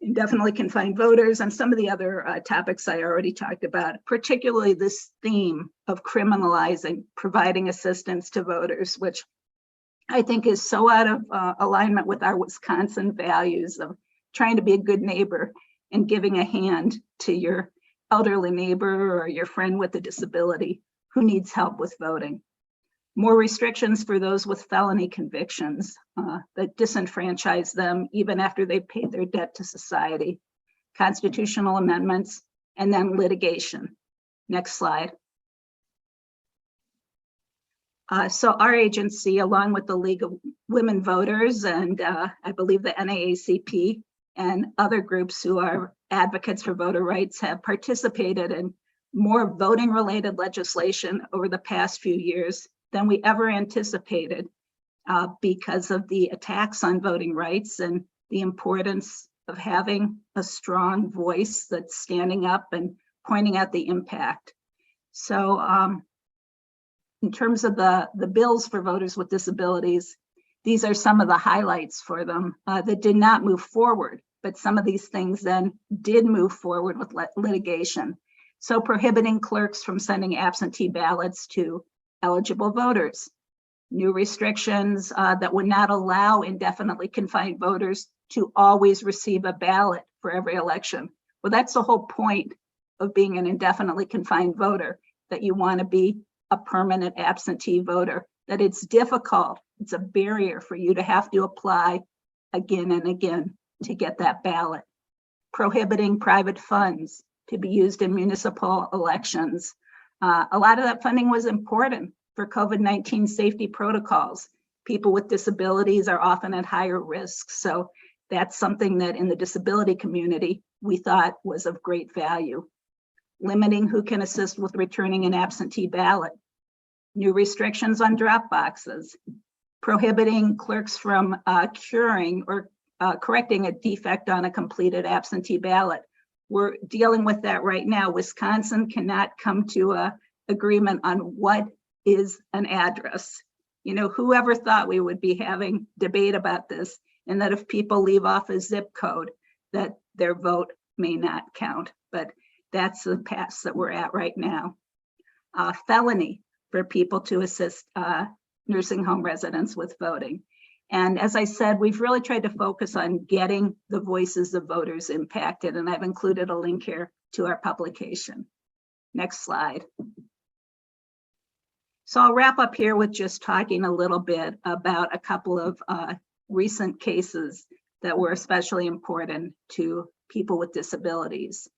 indefinitely confined voters, and some of the other topics I already talked about, particularly this theme of criminalizing providing assistance to voters, which I think is so out of alignment with our Wisconsin values of trying to be a good neighbor and giving a hand to your elderly neighbor or your friend with a disability who needs help with voting. More restrictions for those with felony convictions that disenfranchise them even after they've paid their debt to society. Constitutional amendments, and then litigation. Next slide. So our agency, along with the League of Women Voters and I believe the NAACP and other groups who are advocates for voter rights, have participated in more voting related legislation over the past few years than we ever anticipated because of the attacks on voting rights and the importance of having a strong voice that's standing up and pointing out the impact. So in terms of the bills for voters with disabilities, these are some of the highlights for them that did not move forward, but some of these things then did move forward with litigation. So prohibiting clerks from sending absentee ballots to eligible voters, new restrictions that would not allow indefinitely confined voters to always receive a ballot for every election. Well, that's the whole point of being an indefinitely confined voter, that you want to be a permanent absentee voter, that it's difficult, it's a barrier for you to have to apply again and again to get that ballot. Prohibiting private funds to be used in municipal elections. A lot of that funding was important for COVID-19 safety protocols. People with disabilities are often at higher risk. So that's something that in the disability community, we thought was of great value. Limiting who can assist with returning an absentee ballot. New restrictions on drop boxes. Prohibiting clerks from curing or correcting a defect on a completed absentee ballot. We're dealing with that right now. Wisconsin cannot come to an agreement on what is an address. You know, whoever thought we would be having debate about this, and that if people leave off a zip code, that their vote may not count. But that's the pass that we're at right now. Felony for people to assist nursing home residents with voting. And as I said, we've really tried to focus on getting the voices of voters impacted, and I've included a link here to our publication. Next slide. So I'll wrap up here with just talking a little bit about a couple of recent cases that were especially important to people with disabilities.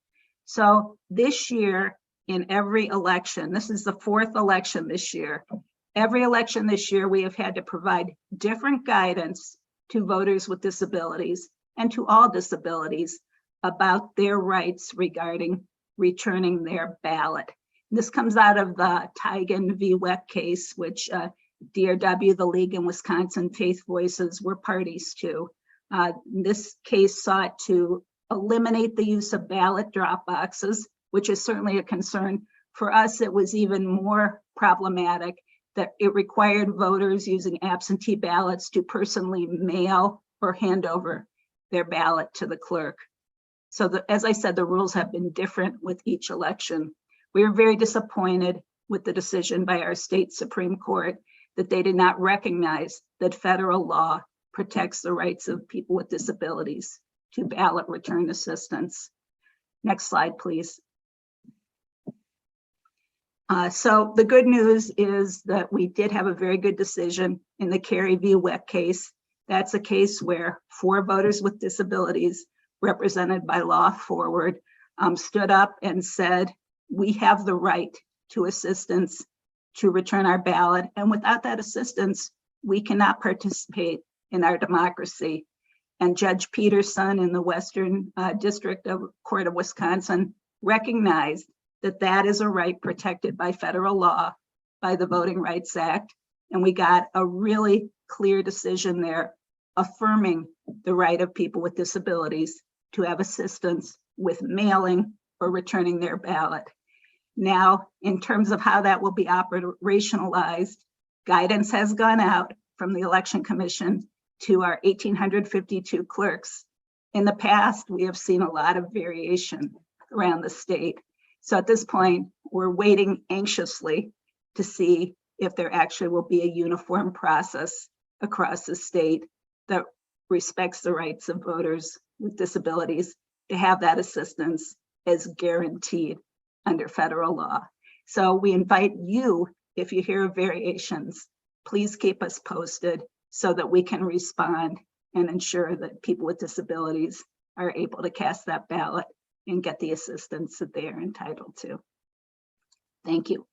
So this year, in every election, this is the fourth election this year, every election this year, we have had to provide different guidance to voters with disabilities and to all disabilities about their rights regarding returning their ballot. This comes out of the Tigan v. Weck case, which DRW, the League in Wisconsin Faith Voices were parties to. This case sought to eliminate the use of ballot drop boxes, which is certainly a concern. For us, it was even more problematic that it required voters using absentee ballots to personally mail or hand over their ballot to the clerk. So as I said, the rules have been different with each election. We were very disappointed with the decision by our state Supreme Court that they did not recognize that federal law protects the rights of people with disabilities to ballot return assistance. Next slide, please. So the good news is that we did have a very good decision in the Carey v. Weck case. That's a case where 4 voters with disabilities represented by Law Forward stood up and said, we have the right to assistance to return our ballot. And without that assistance, we cannot participate in our democracy. And Judge Peterson in the Western District of Court of Wisconsin recognized that that is a right protected by federal law, by the Voting Rights Act. And we got a really clear decision there affirming the right of people with disabilities to have assistance with mailing or returning their ballot. Now, in terms of how that will be operationalized, guidance has gone out from the Election Commission to our 1,852 clerks. In the past, we have seen a lot of variation around the state. So at this point, we're waiting anxiously to see if there actually will be a uniform process across the state that respects the rights of voters with disabilities to have that assistance as guaranteed under federal law. So we invite you, if you hear of variations, please keep us posted so that we can respond and ensure that people with disabilities are able to cast that ballot and get the assistance that they are entitled to. Thank you.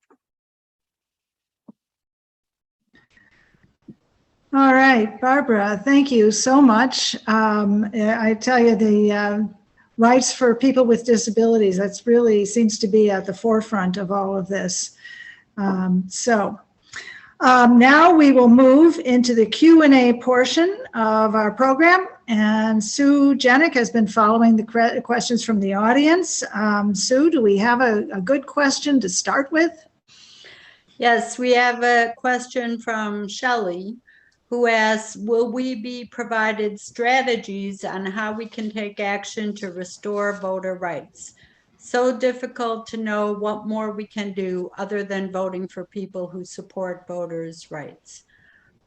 All right, Barbara, thank you so much. I tell you, the rights for people with disabilities, that's really seems to be at the forefront of all of this. Now we will move into the Q&A portion of our program, and Sue Jenick has been following the questions from the audience. Sue, do we have a good question to start with? Yes, we have a question from Shelley, who asks, will we be provided strategies on how we can take action to restore voter rights? So difficult to know what more we can do other than voting for people who support voters' rights.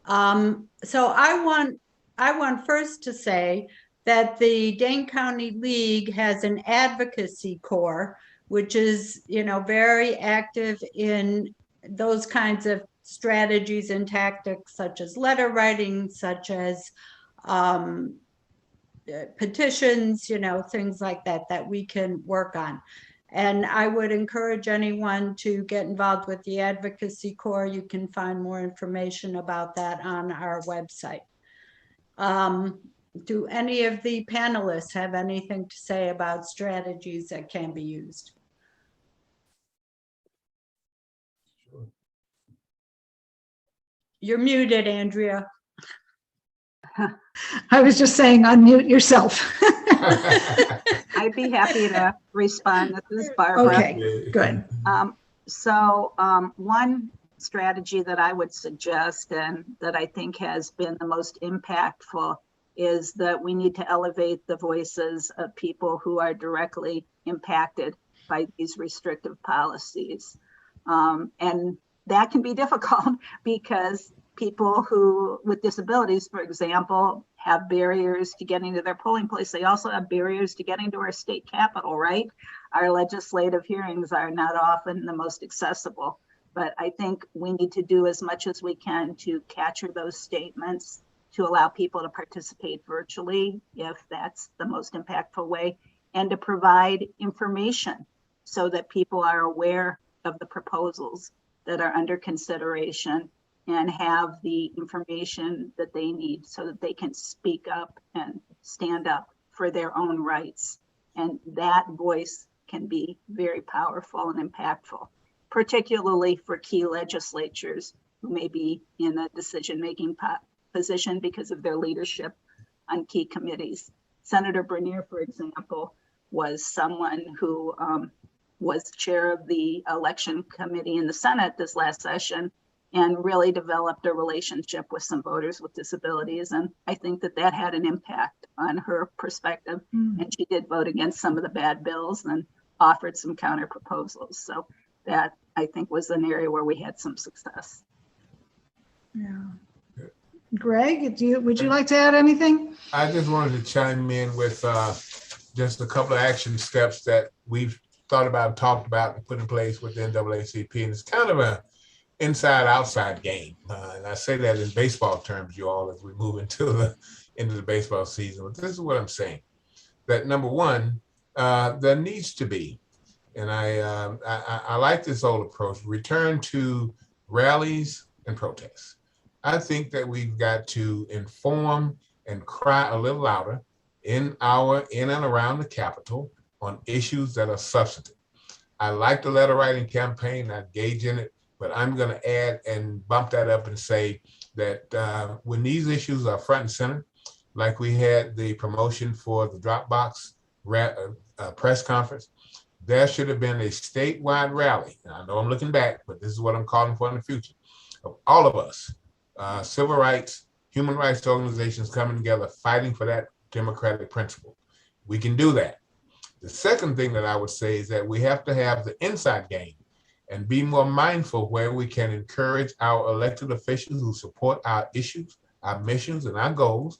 So I want first to say that the Dane County League has an advocacy corps, which is, very active in those kinds of strategies and tactics, such as letter writing, such as petitions, things like that, that we can work on. And I would encourage anyone to get involved with the Advocacy Corps. You can find more information about that on our website. Do any of the panelists have anything to say about strategies that can be used? Sure. You're muted, Andrea. I was just saying, unmute yourself. I'd be happy to respond. This is Barbara. Okay, good. One strategy that I would suggest and that I think has been the most impactful is that we need to elevate the voices of people who are directly impacted by these restrictive policies. And that can be difficult because people who with disabilities, for example, have barriers to getting to their polling place. They also have barriers to getting to our state capitol, right? Our legislative hearings are not often the most accessible, but I think we need to do as much as we can to capture those statements, to allow people to participate virtually, if that's the most impactful way, and to provide information so that people are aware of the proposals that are under consideration and have the information that they need so that they can speak up and stand up for their own rights. And that voice can be very powerful and impactful, particularly for key legislatures who may be in a decision-making position because of their leadership on key committees. Senator Bernier, for example, was someone who was chair of the election committee in the Senate this last session and really developed a relationship with some voters with disabilities. And I think that that had an impact on her perspective. And she did vote against some of the bad bills and offered some counter proposals. So that, I think, was an area where we had some success. Yeah. Greg, would you like to add anything? I just wanted to chime in with just a couple of action steps that we've thought about, talked about, and put in place with the NAACP. And it's kind of a inside-outside game. And I say that in baseball terms, you all, as we move into the baseball season. But this is what I'm saying, that number one, there needs to be, and I like this old approach, return to rallies and protests. I think that we've got to inform and cry a little louder in and around the Capitol on issues that are substantive. I like the letter writing campaign, I engage in it, but I'm going to add and bump that up and say that when these issues are front and center, like we had the promotion for the Dropbox press conference, there should have been a statewide rally. And I know I'm looking back, but this is what I'm calling for in the future, of all of us, civil rights, human rights organizations coming together, fighting for that democratic principle. We can do that. The second thing that I would say is that we have to have the inside game and be more mindful where we can encourage our elected officials who support our issues, our missions, and our goals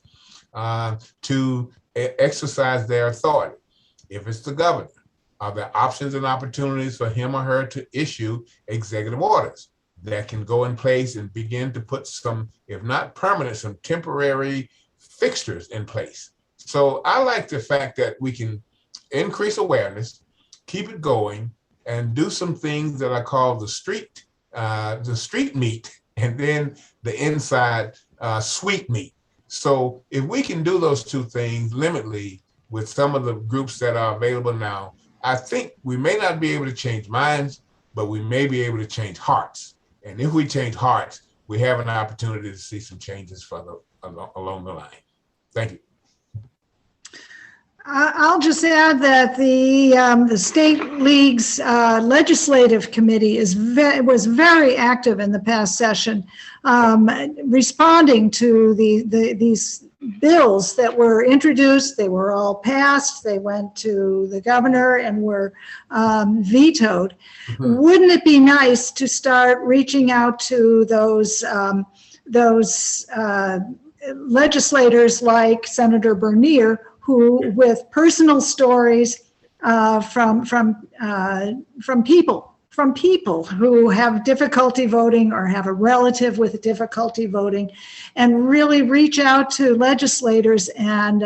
to exercise their authority. If it's the governor, are there options and opportunities for him or her to issue executive orders that can go in place and begin to put some, if not permanent, some temporary fixtures in place? So I like the fact that we can increase awareness, keep it going, and do some things that I call the street meat, and then the inside sweet meat. So if we can do those two things limitedly with some of the groups that are available now, I think we may not be able to change minds, but we may be able to change hearts. And if we change hearts, we have an opportunity to see some changes along the line. Thank you. I'll just add that the State League's Legislative Committee was very active in the past session, responding to these bills that were introduced. They were all passed. They went to the governor and were vetoed. Mhm. Wouldn't it be nice to start reaching out to those legislators like Senator Bernier, who, with personal stories from people who have difficulty voting or have a relative with difficulty voting, and really reach out to legislators and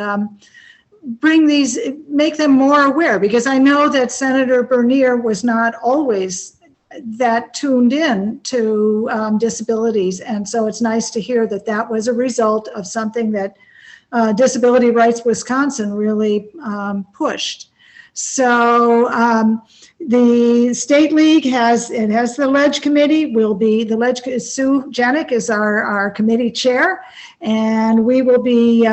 make them more aware, because I know that Senator Bernier was not always that tuned in to disabilities. And so it's nice to hear that that was a result of something that Disability Rights Wisconsin really pushed. So the State League has the Ledge Committee. Sue Janik is our committee chair, and we will be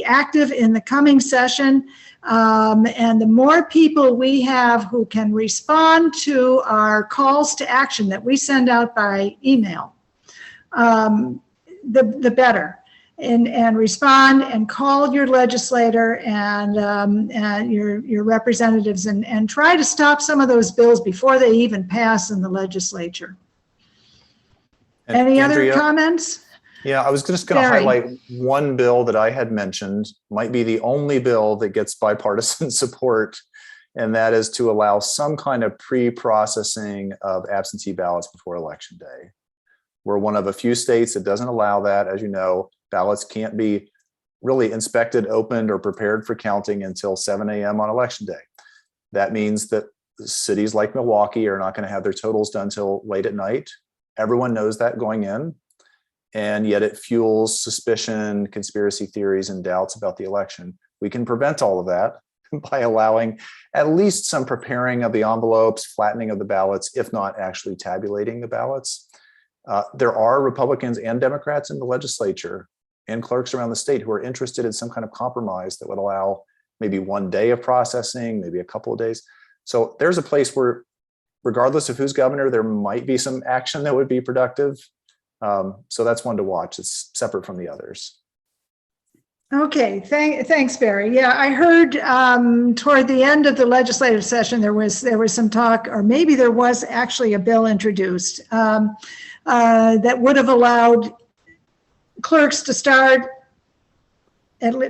active in the coming session. And the more people we have who can respond to our calls to action that we send out by email, the better. And respond and call your legislator and your representatives and try to stop some of those bills before they even pass in the legislature. And Any Andrea, other comments? Yeah, I was just going to Barry. highlight one bill that I had mentioned, might be the only bill that gets bipartisan support, and that is to allow some kind of pre-processing of absentee ballots before Election Day. We're one of a few states that doesn't allow that. As you know, ballots can't be really inspected, opened, or prepared for counting until 7 a.m. on Election Day. That means that cities like Milwaukee are not going to have their totals done till late at night. Everyone knows that going in, and yet it fuels suspicion, conspiracy theories, and doubts about the election. We can prevent all of that by allowing at least some preparing of the envelopes, flattening of the ballots, if not actually tabulating the ballots. There are Republicans and Democrats in the legislature and clerks around the state who are interested in some kind of compromise that would allow maybe 1 day of processing, maybe a couple of days. So there's a place where, regardless of who's governor, there might be some action that would be productive. So that's one to watch. It's separate from the others. Okay, thanks, Barry. Yeah, I heard toward the end of the legislative session there was some talk, or maybe there was actually a bill introduced that would have allowed clerks to start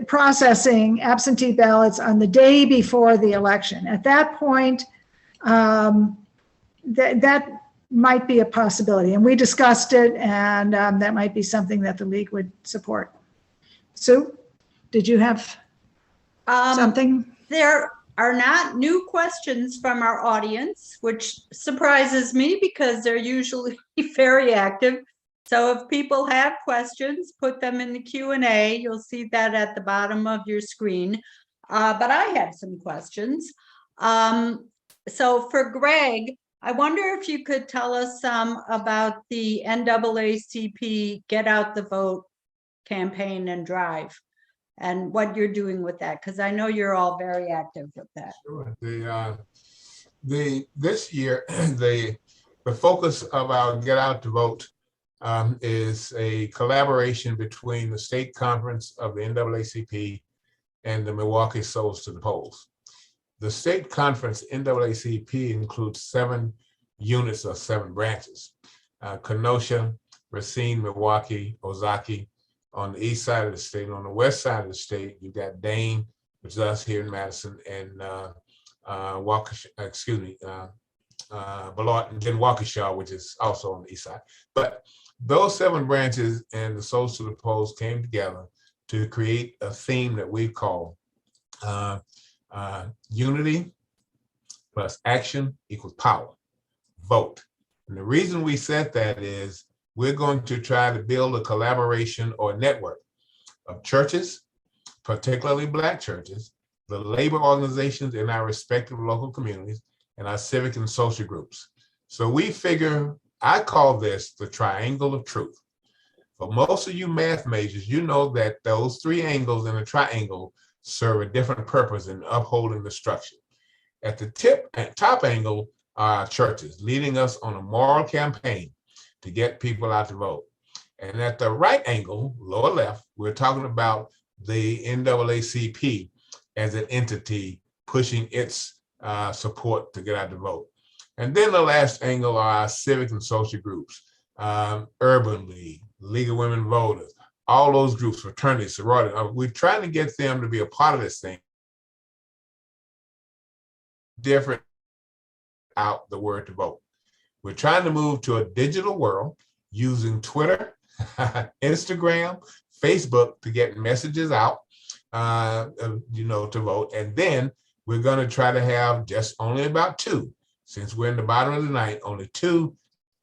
processing absentee ballots on the day before the election. At that point, that might be a possibility, and we discussed it, and that might be something that the league would support. Sue, did you have something? There are not new questions from our audience, which surprises me because they're usually very active. So if people have questions, put them in the Q&A. You'll see that at the bottom of your screen. But I have some questions. So for Greg, I wonder if you could tell us some about the NAACP Get Out the Vote campaign and drive, and what you're doing with that, because I know you're all very active with that. Sure. This year, the focus of our Get Out the Vote is a collaboration between the state conference of the NAACP and the Milwaukee Souls to the Polls. The state conference NAACP includes 7 units or 7 branches: Kenosha, Racine, Milwaukee, Ozaukee on the east side of the state. On the west side of the state, you've got Dane, which is us here in Madison, and Beloit and then Waukesha, which is also on the east side. But those 7 branches and the Souls to the Polls came together to create a theme that we call unity plus action equals power. Vote. And the reason we said that is we're going to try to build a collaboration or network of churches, particularly Black churches, the labor organizations in our respective local communities, and our civic and social groups. So we figure, I call this the triangle of truth. For most of you math majors, you know that those 3 angles in a triangle serve a different purpose in upholding the structure. At the top angle are churches leading us on a moral campaign to get people out to vote. And at the right angle, lower left, we're talking about the NAACP as an entity pushing its support to get out to vote. And then the last angle are our civic and social groups, Urban League, League of Women Voters, all those groups, fraternities, sororities. We're trying to get them to be a part of this thing. Different out the word to vote. We're trying to move to a digital world using Twitter, Instagram, Facebook to get messages out, to vote. And then we're going to try to have just only about two, since we're in the bottom of the night, only two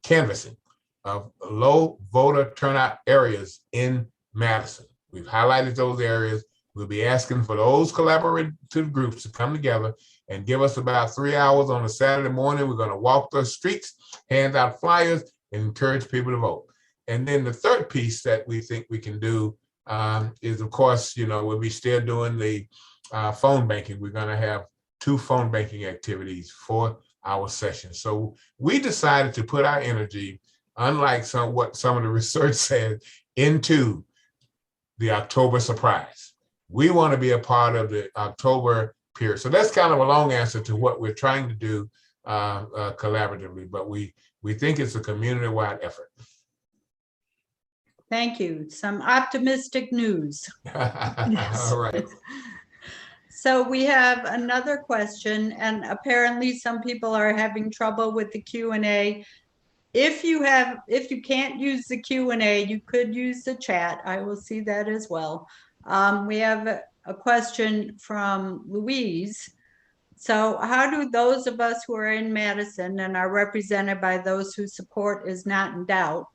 canvassing of low voter turnout areas in Madison. We've highlighted those areas. We'll be asking for those collaborative groups to come together and give us about 3 hours on a Saturday morning. We're going to walk the streets, hand out flyers, and encourage people to vote. And then the third piece that we think we can do is, of course, we'll be still doing the phone banking. We're going to have 2 phone banking activities for our session. So we decided to put our energy, unlike what some of the research says, into the October surprise. We want to be a part of the October period. So that's kind of a long answer to what we're trying to do collaboratively, but we think it's a community-wide effort. Thank you. Some optimistic news. Yes. All right. So we have another question, and apparently some people are having trouble with the Q&A. If you can't use the Q&A, you could use the chat. I will see that as well. We have a question from Louise. So how do those of us who are in Madison and are represented by those whose support is not in doubt,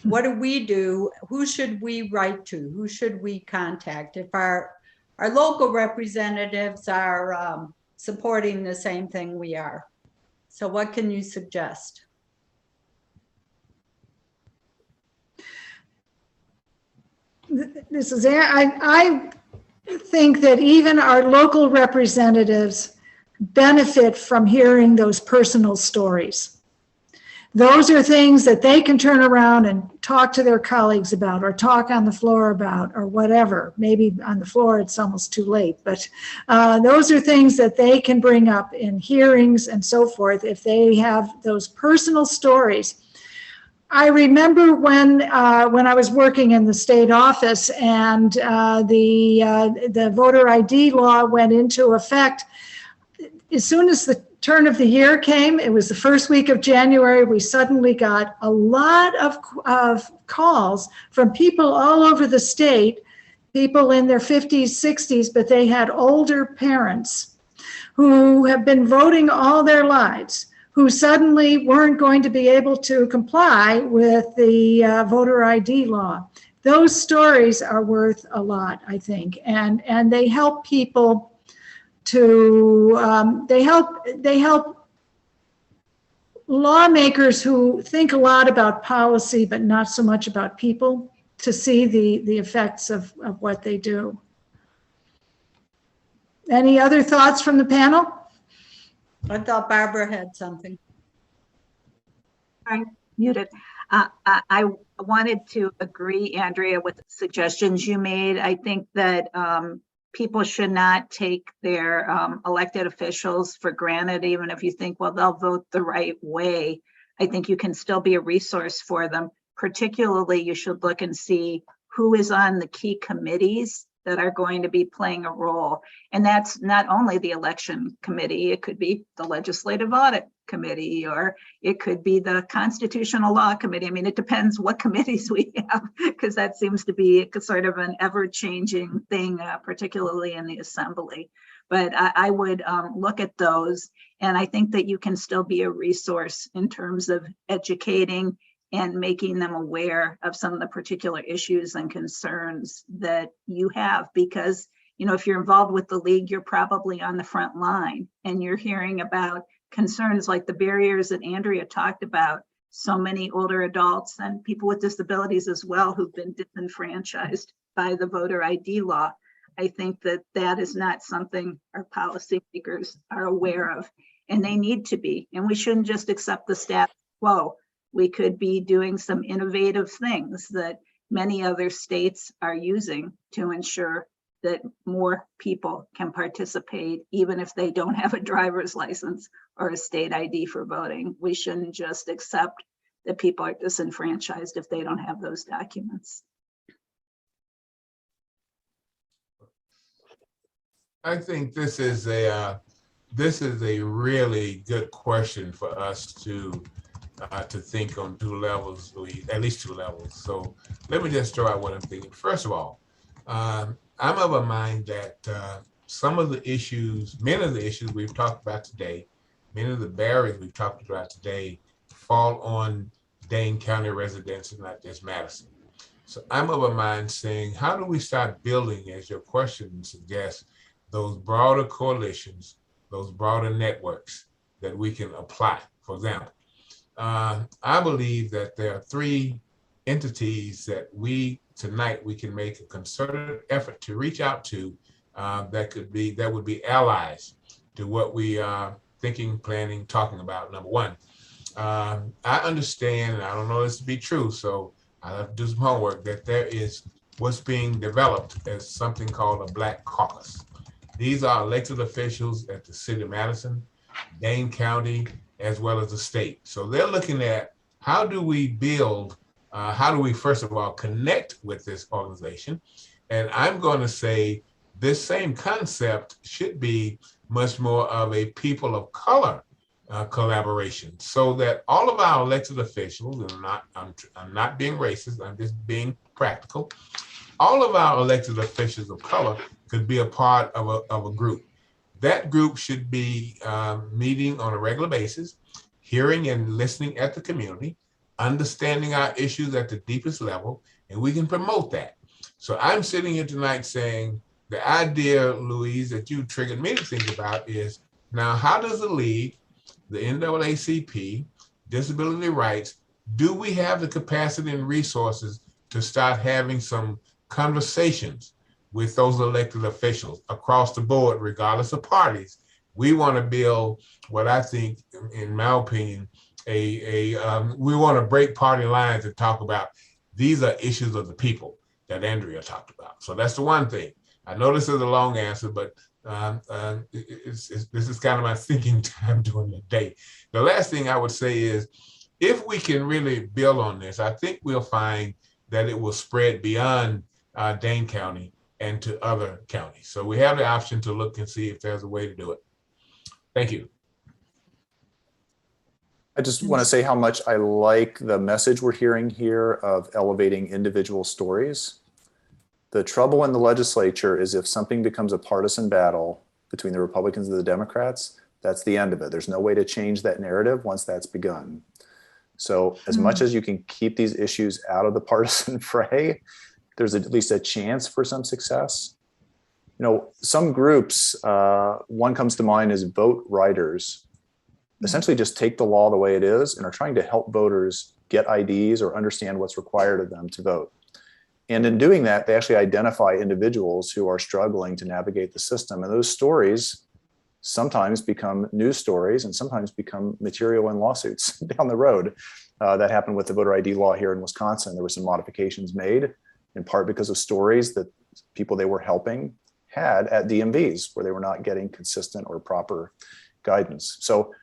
what do we do? Who should we write to? Who should we contact if our local representatives are supporting the same thing we are? So what can you suggest? This is, I think that even our local representatives benefit from hearing those personal stories. Those are things that they can turn around and talk to their colleagues about, or talk on the floor about, or whatever. Maybe on the floor it's almost too late, but those are things that they can bring up in hearings and so forth if they have those personal stories. I remember when I was working in the state office and the voter ID law went into effect. As soon as the turn of the year came, it was the first week of January, we suddenly got a lot of calls from people all over the state, people in their 50s, 60s, but they had older parents who have been voting all their lives, who suddenly weren't going to be able to comply with the voter ID law. Those stories are worth a lot, I think, and they help people to, they help lawmakers who think a lot about policy but not so much about people to see the effects of what they do. Any other thoughts from the panel? I thought Barbara had something. I'm muted. I wanted to agree, Andrea, with the suggestions you made. I think that people should not take their elected officials for granted, even if you think, well, they'll vote the right way. I think you can still be a resource for them. Particularly, you should look and see who is on the key committees that are going to be playing a role. And that's not only the election committee, it could be the legislative audit committee, or it could be the constitutional law committee. I mean, it depends what committees we have, because that seems to be sort of an ever-changing thing, particularly in the assembly. But I would look at those, and I think that you can still be a resource in terms of educating and making them aware of some of the particular issues and concerns that you have. Because, you know, if you're involved with the league, you're probably on the front line and you're hearing about concerns like the barriers that Andrea talked about. So many older adults and people with disabilities as well who've been disenfranchised by the voter ID law. I think that that is not something our policymakers are aware of, and they need to be. And we shouldn't just accept the status quo. We could be doing some innovative things that many other states are using to ensure that more people can participate, even if they don't have a driver's license or a state ID for voting. We shouldn't just accept that people are disenfranchised if they don't have those documents. I think this is a really good question for us to think on two levels, at least two levels. So let me just throw out what I'm thinking. First of all, I'm of a mind that some of the issues, many of the issues we've talked about today, many of the barriers we've talked about today fall on Dane County residents and not just Madison. So I'm of a mind saying, how do we start building, as your question suggests, those broader coalitions, those broader networks that we can apply? For example, I believe that there are three entities that tonight we can make a concerted effort to reach out to that would be allies to what we are thinking, planning, talking about. Number one, I understand, and I don't know this to be true, so I have to do some homework, that there is what's being developed as something called a Black Caucus. These are elected officials at the city of Madison, Dane County, as well as the state. So they're looking at how do we build, how do we first of all connect with this organization? And I'm going to say this same concept should be much more of a people of color collaboration, so that all of our elected officials, and I'm not being racist, I'm just being practical, all of our elected officials of color could be a part of a group. That group should be meeting on a regular basis, hearing and listening at the community, understanding our issues at the deepest level, and we can promote that. So I'm sitting here tonight saying the idea, Louise, that you triggered me to think about is, now how does the league, the NAACP, disability rights, do we have the capacity and resources to start having some conversations with those elected officials across the board, regardless of parties? We want to build what I think, in my opinion, we want to break party lines and talk about these are issues of the people that Andrea talked about. So that's the one thing. I know this is a long answer, but this is kind of my thinking time during the day. The last thing I would say is, if we can really build on this, I think we'll find that it will spread beyond Dane County and to other counties. So we have the option to look and see if there's a way to do it. Thank you. I just want to say how much I like the message we're hearing here of elevating individual stories. The trouble in the legislature is if something becomes a partisan battle between the Republicans and the Democrats, that's the end of it. There's no way to change that narrative once that's begun. So as much as you can keep these issues out of the partisan fray, there's at least a chance for some success. You know, some groups, one comes to mind is vote writers, essentially just take the law the way it is and are trying to help voters get IDs or understand what's required of them to vote. And in doing that, they actually identify individuals who are struggling to navigate the system. And those stories sometimes become news stories and sometimes become material in lawsuits down the road. That happened with the voter ID law here in Wisconsin. There were some modifications made, in part because of stories that people they were helping had at DMVs where they were not getting consistent or proper guidance. So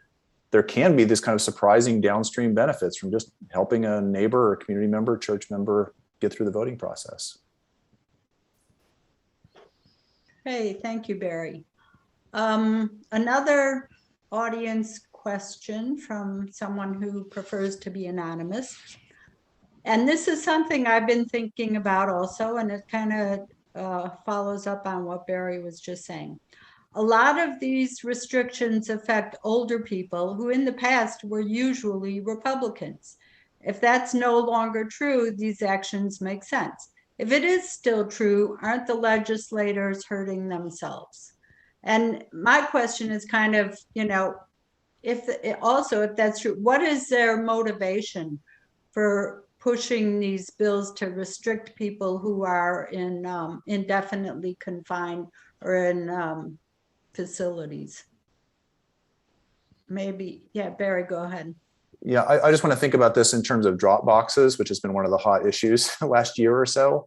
there can be this kind of surprising downstream benefits from just helping a neighbor or community member, church member get through the voting process. Hey, thank you, Barry. Another audience question from someone who prefers to be anonymous. And this is something I've been thinking about also, and it kind of follows up on what Barry was just saying. A lot of these restrictions affect older people who in the past were usually Republicans. If that's no longer true, these actions make sense. If it is still true, aren't the legislators hurting themselves? And my question is kind of, you know, if that's true, what is their motivation for pushing these bills to restrict people who are in indefinitely confined or in facilities. Maybe, yeah, Barry, go ahead. Yeah, I just want to think about this in terms of drop boxes, which has been one of the hot issues last year or so.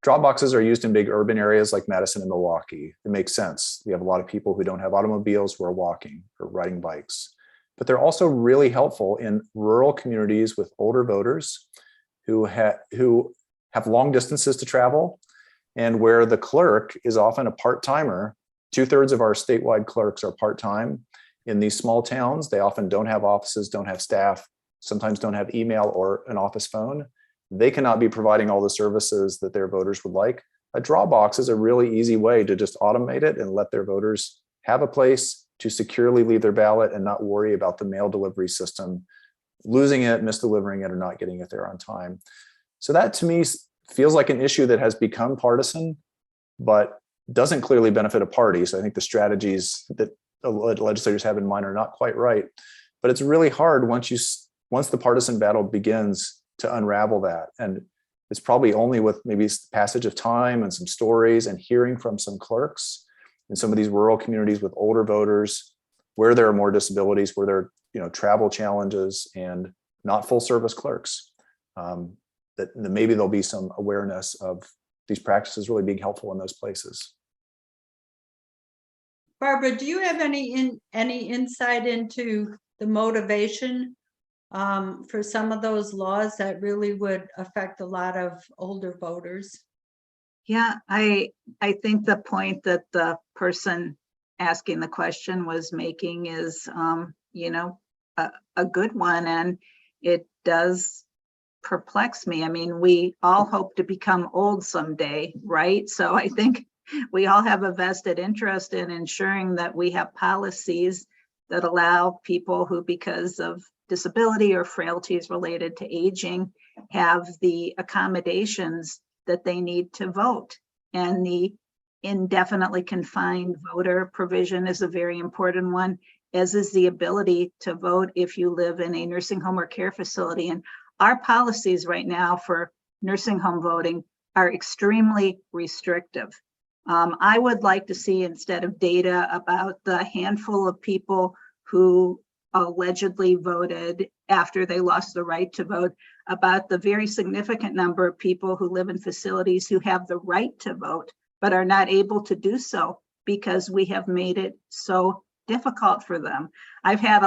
Drop boxes are used in big urban areas like Madison and Milwaukee. It makes sense. We have a lot of people who don't have automobiles who are walking or riding bikes. But they're also really helpful in rural communities with older voters who have long distances to travel, and where the clerk is often a part-timer. 2/3 of our statewide clerks are part-time. In these small towns, they often don't have offices, don't have staff, sometimes don't have email or an office phone. They cannot be providing all the services that their voters would like. A drop box is a really easy way to just automate it and let their voters have a place to securely leave their ballot and not worry about the mail delivery system losing it, misdelivering it, or not getting it there on time. So that to me feels like an issue that has become partisan, but doesn't clearly benefit a party. So I think the strategies that the legislators have in mind are not quite right. But it's really hard once the partisan battle begins to unravel that. And it's probably only with maybe passage of time and some stories and hearing from some clerks in some of these rural communities with older voters, where there are more disabilities, where there are travel challenges and not full service clerks, that maybe there'll be some awareness of these practices really being helpful in those places. Barbara, do you have any insight into the motivation for some of those laws that really would affect a lot of older voters? Yeah, I think the point that the person asking the question was making is, a good one, and it does perplex me. I mean, we all hope to become old someday, right? So I think we all have a vested interest in ensuring that we have policies that allow people who, because of disability or frailties related to aging, have the accommodations that they need to vote. And the indefinitely confined voter provision is a very important one, as is the ability to vote if you live in a nursing home or care facility. And our policies right now for nursing home voting are extremely restrictive. I would like to see, instead of data about the handful of people who allegedly voted after they lost the right to vote, about the very significant number of people who live in facilities who have the right to vote, but are not able to do so because we have made it so difficult for them. I've had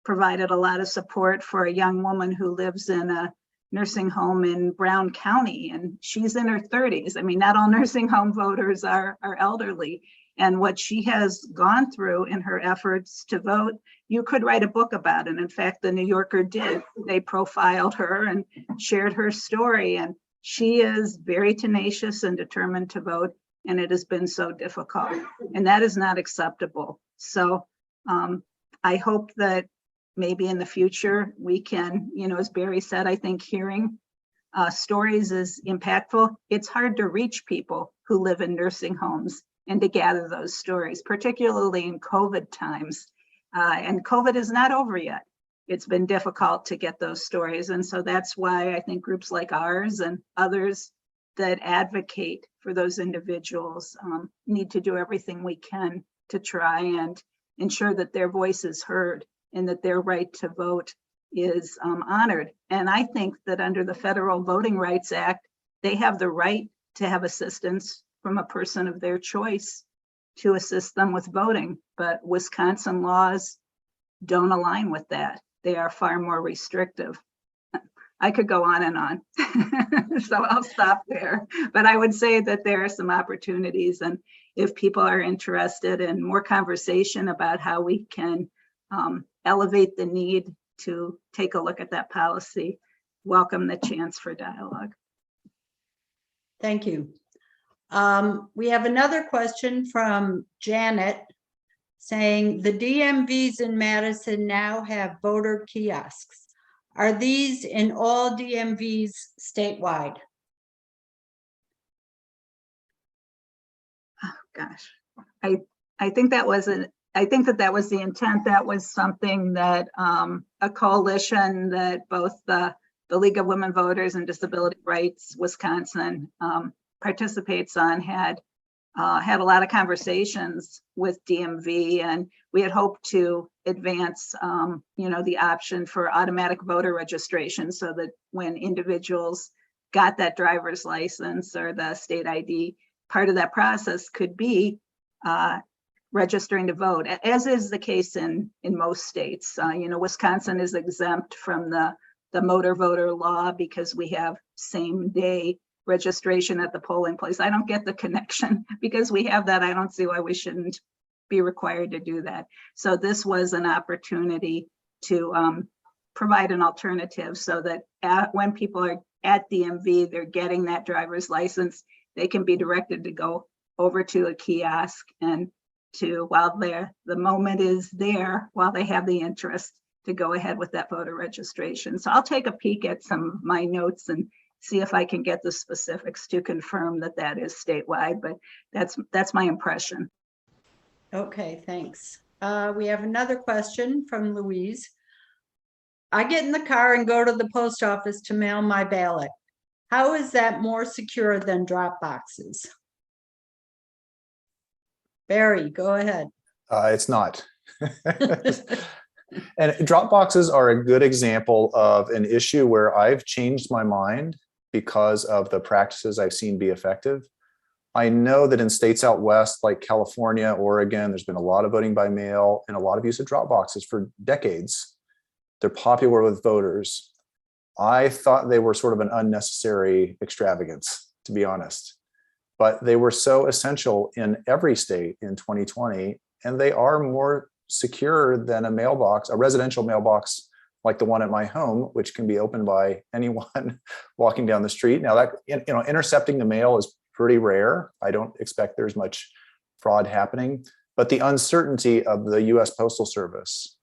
provided a lot of support for a young woman who lives in a nursing home in Brown County, and she's in her 30s. I mean, not all nursing home voters are elderly. And what she has gone through in her efforts to vote, you could write a book about it. In fact, the New Yorker did. They profiled her and shared her story. And she is very tenacious and determined to vote. And it has been so difficult. And that is not acceptable. So I hope that maybe in the future we can, as Barry said, I think hearing stories is impactful. It's hard to reach people who live in nursing homes and to gather those stories, particularly in COVID times. And COVID is not over yet. It's been difficult to get those stories. And so that's why I think groups like ours and others that advocate for those individuals need to do everything we can to try and ensure that their voice is heard and that their right to vote is honored. And I think that under the Federal Voting Rights Act, they have the right to have assistance from a person of their choice to assist them with voting. But Wisconsin laws don't align with that. They are far more restrictive. I could go on and on, so I'll stop there. But I would say that there are some opportunities, and if people are interested in more conversation about how we can elevate the need to take a look at that policy, welcome the chance for dialogue. Thank you. We have another question from Janet saying the DMVs in Madison now have voter kiosks. Are these in all DMVs statewide? Oh gosh, I think that was that was the intent. That was something that a coalition that both the the League of Women Voters and Disability Rights Wisconsin participates on had a lot of conversations with DMV, and we had hoped to advance, the option for automatic voter registration so that when individuals got that driver's license or the state ID, part of that process could be registering to vote, as is the case in most states. Wisconsin is exempt from the motor voter law because we have same day registration at the polling place. I don't get the connection. Because we have that, I don't see why we shouldn't be required to do that. So this was an opportunity to provide an alternative so that when people are at DMV, they're getting that driver's license, they can be directed to go over to a kiosk and while the moment is there, while they have the interest, to go ahead with that voter registration. So I'll take a peek at some of my notes and see if I can get the specifics to confirm that is statewide, but that's my impression. Okay, thanks. We have another question from Louise. I get in the car and go to the post office to mail my ballot. How is that more secure than drop boxes? Barry, go ahead. It's not. And drop boxes are a good example of an issue where I've changed my mind because of the practices I've seen be effective. I know that in states out west like California, Oregon, there's been a lot of voting by mail and a lot of use of drop boxes for decades. They're popular with voters. I thought they were sort of an unnecessary extravagance, to be honest, but they were so essential in every state in 2020, and they are more secure than a mailbox, a residential mailbox like the one at my home, which can be opened by anyone walking down the street. Now that, intercepting the mail is pretty rare. I don't expect there's much fraud happening, but the uncertainty of the US Postal Service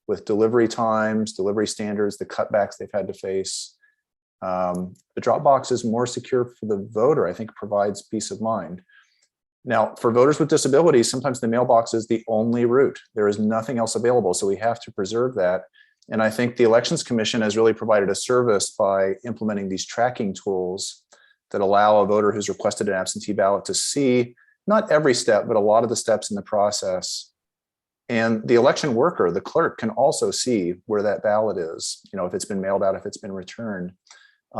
with delivery times, delivery standards, the cutbacks they've had to face, the drop box is more secure for the voter. I think provides peace of mind. Now, for voters with disabilities, sometimes the mailbox is the only route. There is nothing else available, so we have to preserve that. And I think the Elections Commission has really provided a service by implementing these tracking tools that allow a voter who's requested an absentee ballot to see not every step, but a lot of the steps in the process. And the election worker, the clerk, can also see where that ballot is, if it's been mailed out, if it's been returned.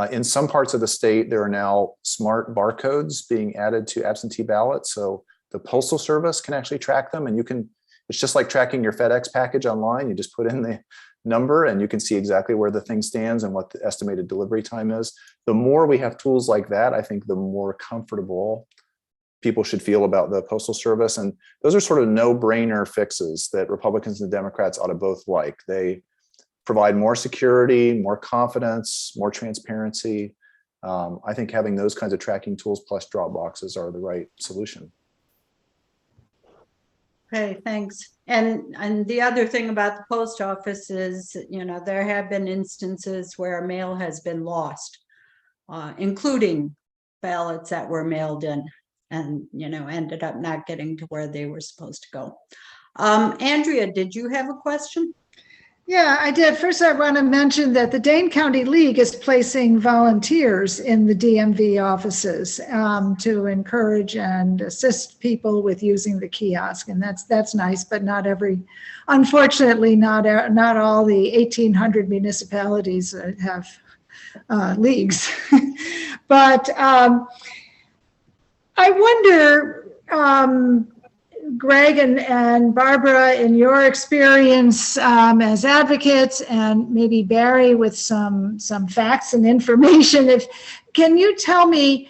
In some parts of the state, there are now smart barcodes being added to absentee ballots. So the Postal Service can actually track them, and it's just like tracking your FedEx package online. You just put in the number and you can see exactly where the thing stands and what the estimated delivery time is. The more we have tools like that, I think the more comfortable people should feel about the Postal Service. And those are sort of no-brainer fixes that Republicans and Democrats ought to both like. They provide more security, more confidence, more transparency. I think having those kinds of tracking tools plus drop boxes are the right solution. Okay, thanks. And the other thing about the post office is, there have been instances where mail has been lost, including ballots that were mailed in and, ended up not getting to where they were supposed to go. Andrea, did you have a question? Yeah, I did. First, I want to mention that the Dane County League is placing volunteers in the DMV offices to encourage and assist people with using the kiosk, and that's nice. But unfortunately, not all the 1,800 municipalities have leagues. But I wonder. Greg and Barbara, in your experience as advocates, and maybe Barry with some facts and information, can you tell me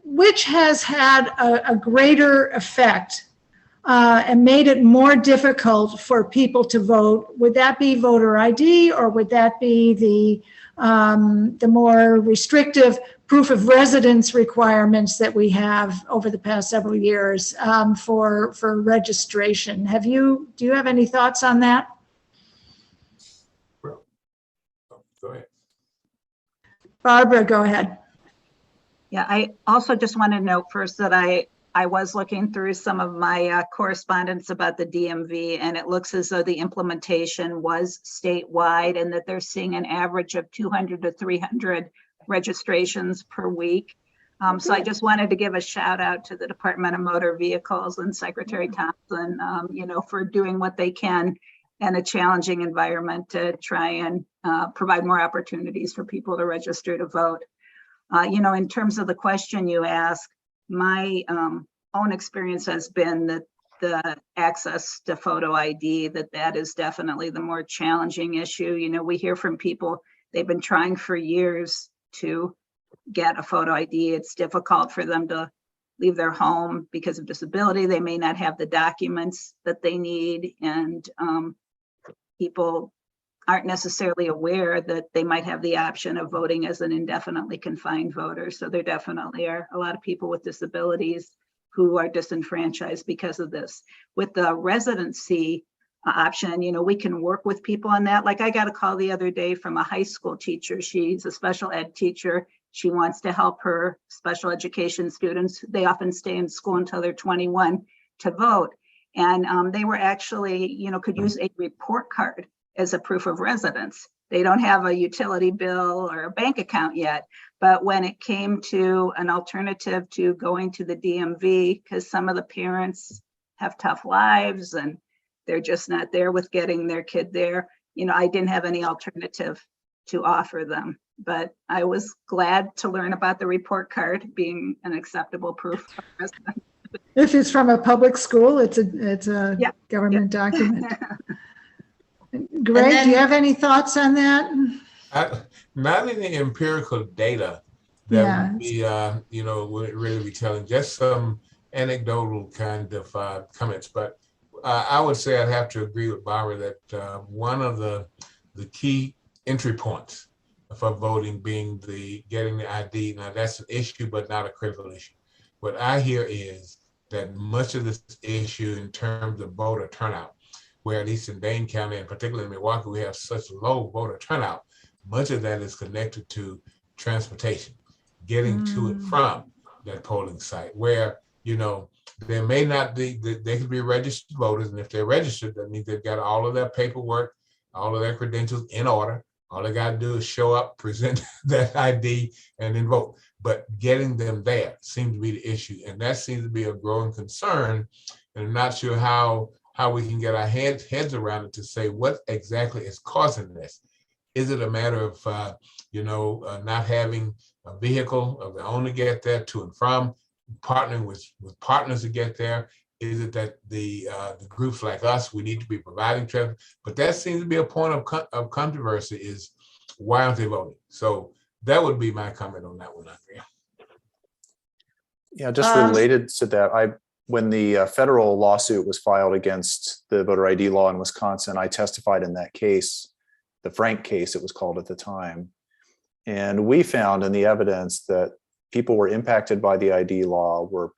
which has had a greater effect and made it more difficult for people to vote? Would that be voter ID, or would that be the more restrictive proof of residence requirements that we have over the past several years for registration? Do you have any thoughts on that? Go ahead. Barbara, go ahead. Yeah, I also just want to note first that I I was looking through some of my correspondence about the DMV, and it looks as though the implementation was statewide and that they're seeing an average of 200 to 300 registrations per week. So I just wanted to give a shout out to the Department of Motor Vehicles and Secretary Thompson, for doing what they can in a challenging environment to try and provide more opportunities for people to register to vote. In terms of the question you asked, my own experience has been that the access to photo ID, that is definitely the more challenging issue. We hear from people, they've been trying for years to get a photo ID. It's difficult for them to leave their home because of disability. They may not have the documents that they need, and people aren't necessarily aware that they might have the option of voting as an indefinitely confined voter. So there definitely are a lot of people with disabilities who are disenfranchised because of this. With the residency option, we can work with people on that. Like, I got a call the other day from a high school teacher. She's a special ed teacher. She wants to help her special education students. They often stay in school until they're 21 to vote. And they were actually, could use a report card as a proof of residence. They don't have a utility bill or a bank account yet. But when it came to an alternative to going to the DMV, because some of the parents have tough lives and they're just not there with getting their kid there, I didn't have any alternative to offer them. But I was glad to learn about the report card being an acceptable proof of residence. If it's from a public school, it's a government document. Greg, do you have any thoughts on that? Not any empirical data that would be, would really be telling, just some anecdotal kind of comments. But I would say I'd have to agree with Barbara that one of the key entry points for voting being getting the ID. Now that's an issue, but not a critical issue. What I hear is that much of this issue in terms of voter turnout, where at least in Dane County and particularly in Milwaukee, we have such low voter turnout, much of that is connected to transportation, getting to and from that polling site, where, there may not be, they could be registered voters. And if they're registered, that means they've got all of their paperwork, all of their credentials in order. All they got to do is show up, present that ID, and then vote. But getting them there seems to be the issue. And that seems to be a growing concern. And I'm not sure how we can get our heads around it to say what exactly is causing this. Is it a matter of, not having a vehicle of their own to get there to and from, partnering with partners to get there? Is it that the groups like us, we need to be providing traffic? But that seems to be a point of controversy, is why aren't they voting? So that would be my comment on that one, Andrea. Yeah, just related to that, when the federal lawsuit was filed against the voter ID law in Wisconsin, I testified in that case, the Frank case it was called at the time. And we found in the evidence that people were impacted by the ID law were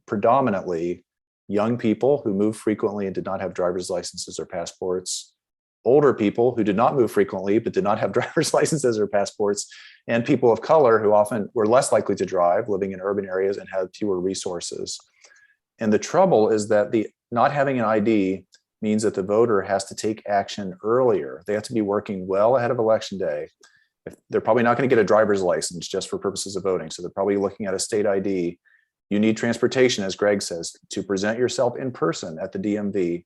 predominantly young people who moved frequently and did not have driver's licenses or passports, older people who did not move frequently but did not have driver's licenses or passports, and people of color who often were less likely to drive, living in urban areas and had fewer resources. And the trouble is that the not having an ID means that the voter has to take action earlier. They have to be working well ahead of election day. They're probably not going to get a driver's license just for purposes of voting. So they're probably looking at a state ID. You need transportation, as Greg says, to present yourself in person at the DMV.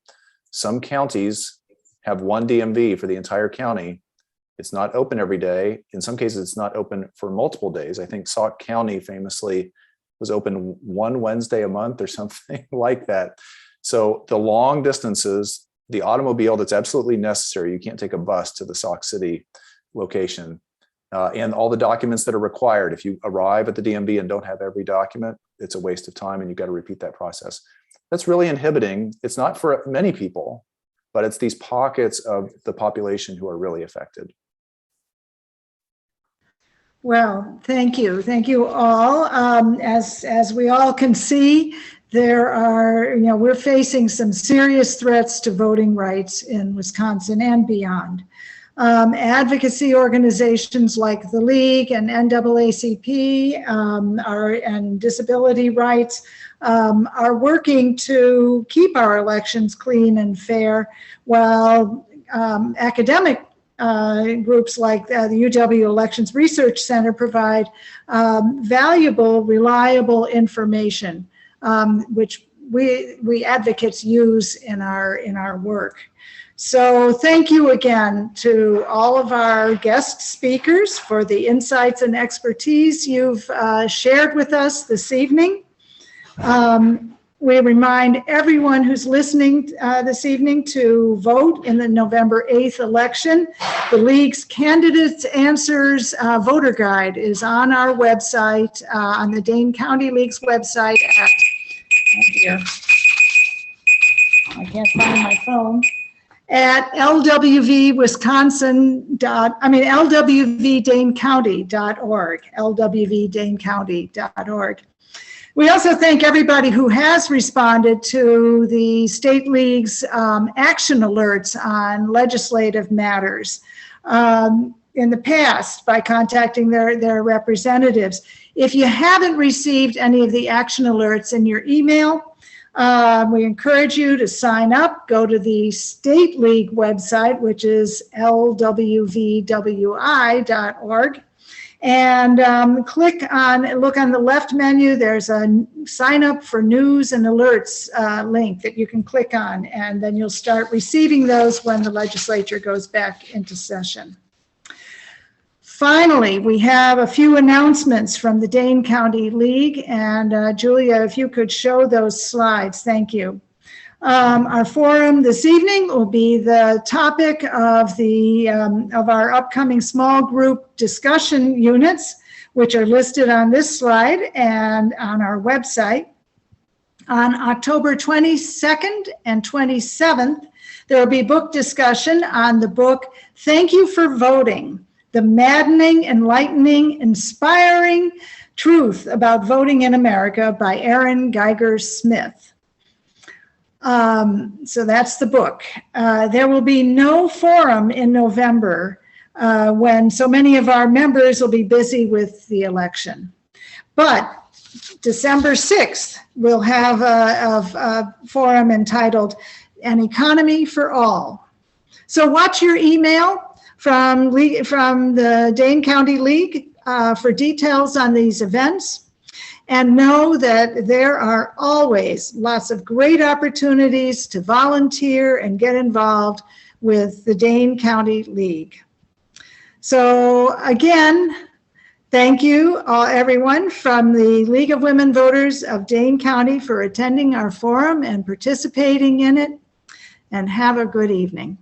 Some counties have one DMV for the entire county. It's not open every day. In some cases, it's not open for multiple days. I think Sauk County famously was open one Wednesday a month or something like that. So the long distances, the automobile that's absolutely necessary, you can't take a bus to the Sauk City location, and all the documents that are required. If you arrive at the DMV and don't have every document, it's a waste of time and you've got to repeat that process. That's really inhibiting. It's not for many people, but it's these pockets of the population who are really affected. Well, thank you. Thank you all. As we all can see, there are, we're facing some serious threats to voting rights in Wisconsin and beyond. Advocacy organizations like the League and NAACP and disability rights are working to keep our elections clean and fair, while academic groups like the UW Elections Research Center provide valuable, reliable information, which we advocates use in our work. So thank you again to all of our guest speakers for the insights and expertise you've shared with us this evening. We remind everyone who's listening this evening to vote in the November 8th election. The League's Candidates Answers voter guide is on our website, on the Dane County League's website at, oh dear, I can't find my phone, at lwvdanecounty.org, lwvdanecounty.org. We also thank everybody who has responded to the State League's action alerts on legislative matters in the past by contacting their representatives. If you haven't received any of the action alerts in your email, we encourage you to sign up. Go to the State League website, which is lwvwi.org. And look on the left menu, there's a sign up for news and alerts link that you can click on, and then you'll start receiving those when the legislature goes back into session. Finally, we have a few announcements from the Dane County League, and Julia, if you could show those slides, thank you. Our forum this evening will be the topic of our upcoming small group discussion units, which are listed on this slide and on our website. On October 22nd and 27th, there will be book discussion on the book, Thank You for Voting, The Maddening, Enlightening, Inspiring Truth About Voting in America by Aaron Geiger Smith. So that's the book. There will be no forum in November when so many of our members will be busy with the election. But December 6th, we'll have a forum entitled An Economy for All. So watch your email from the Dane County League for details on these events. And know that there are always lots of great opportunities to volunteer and get involved with the Dane County League. So again, thank you everyone from the League of Women Voters of Dane County for attending our forum and participating in it, and have a good evening.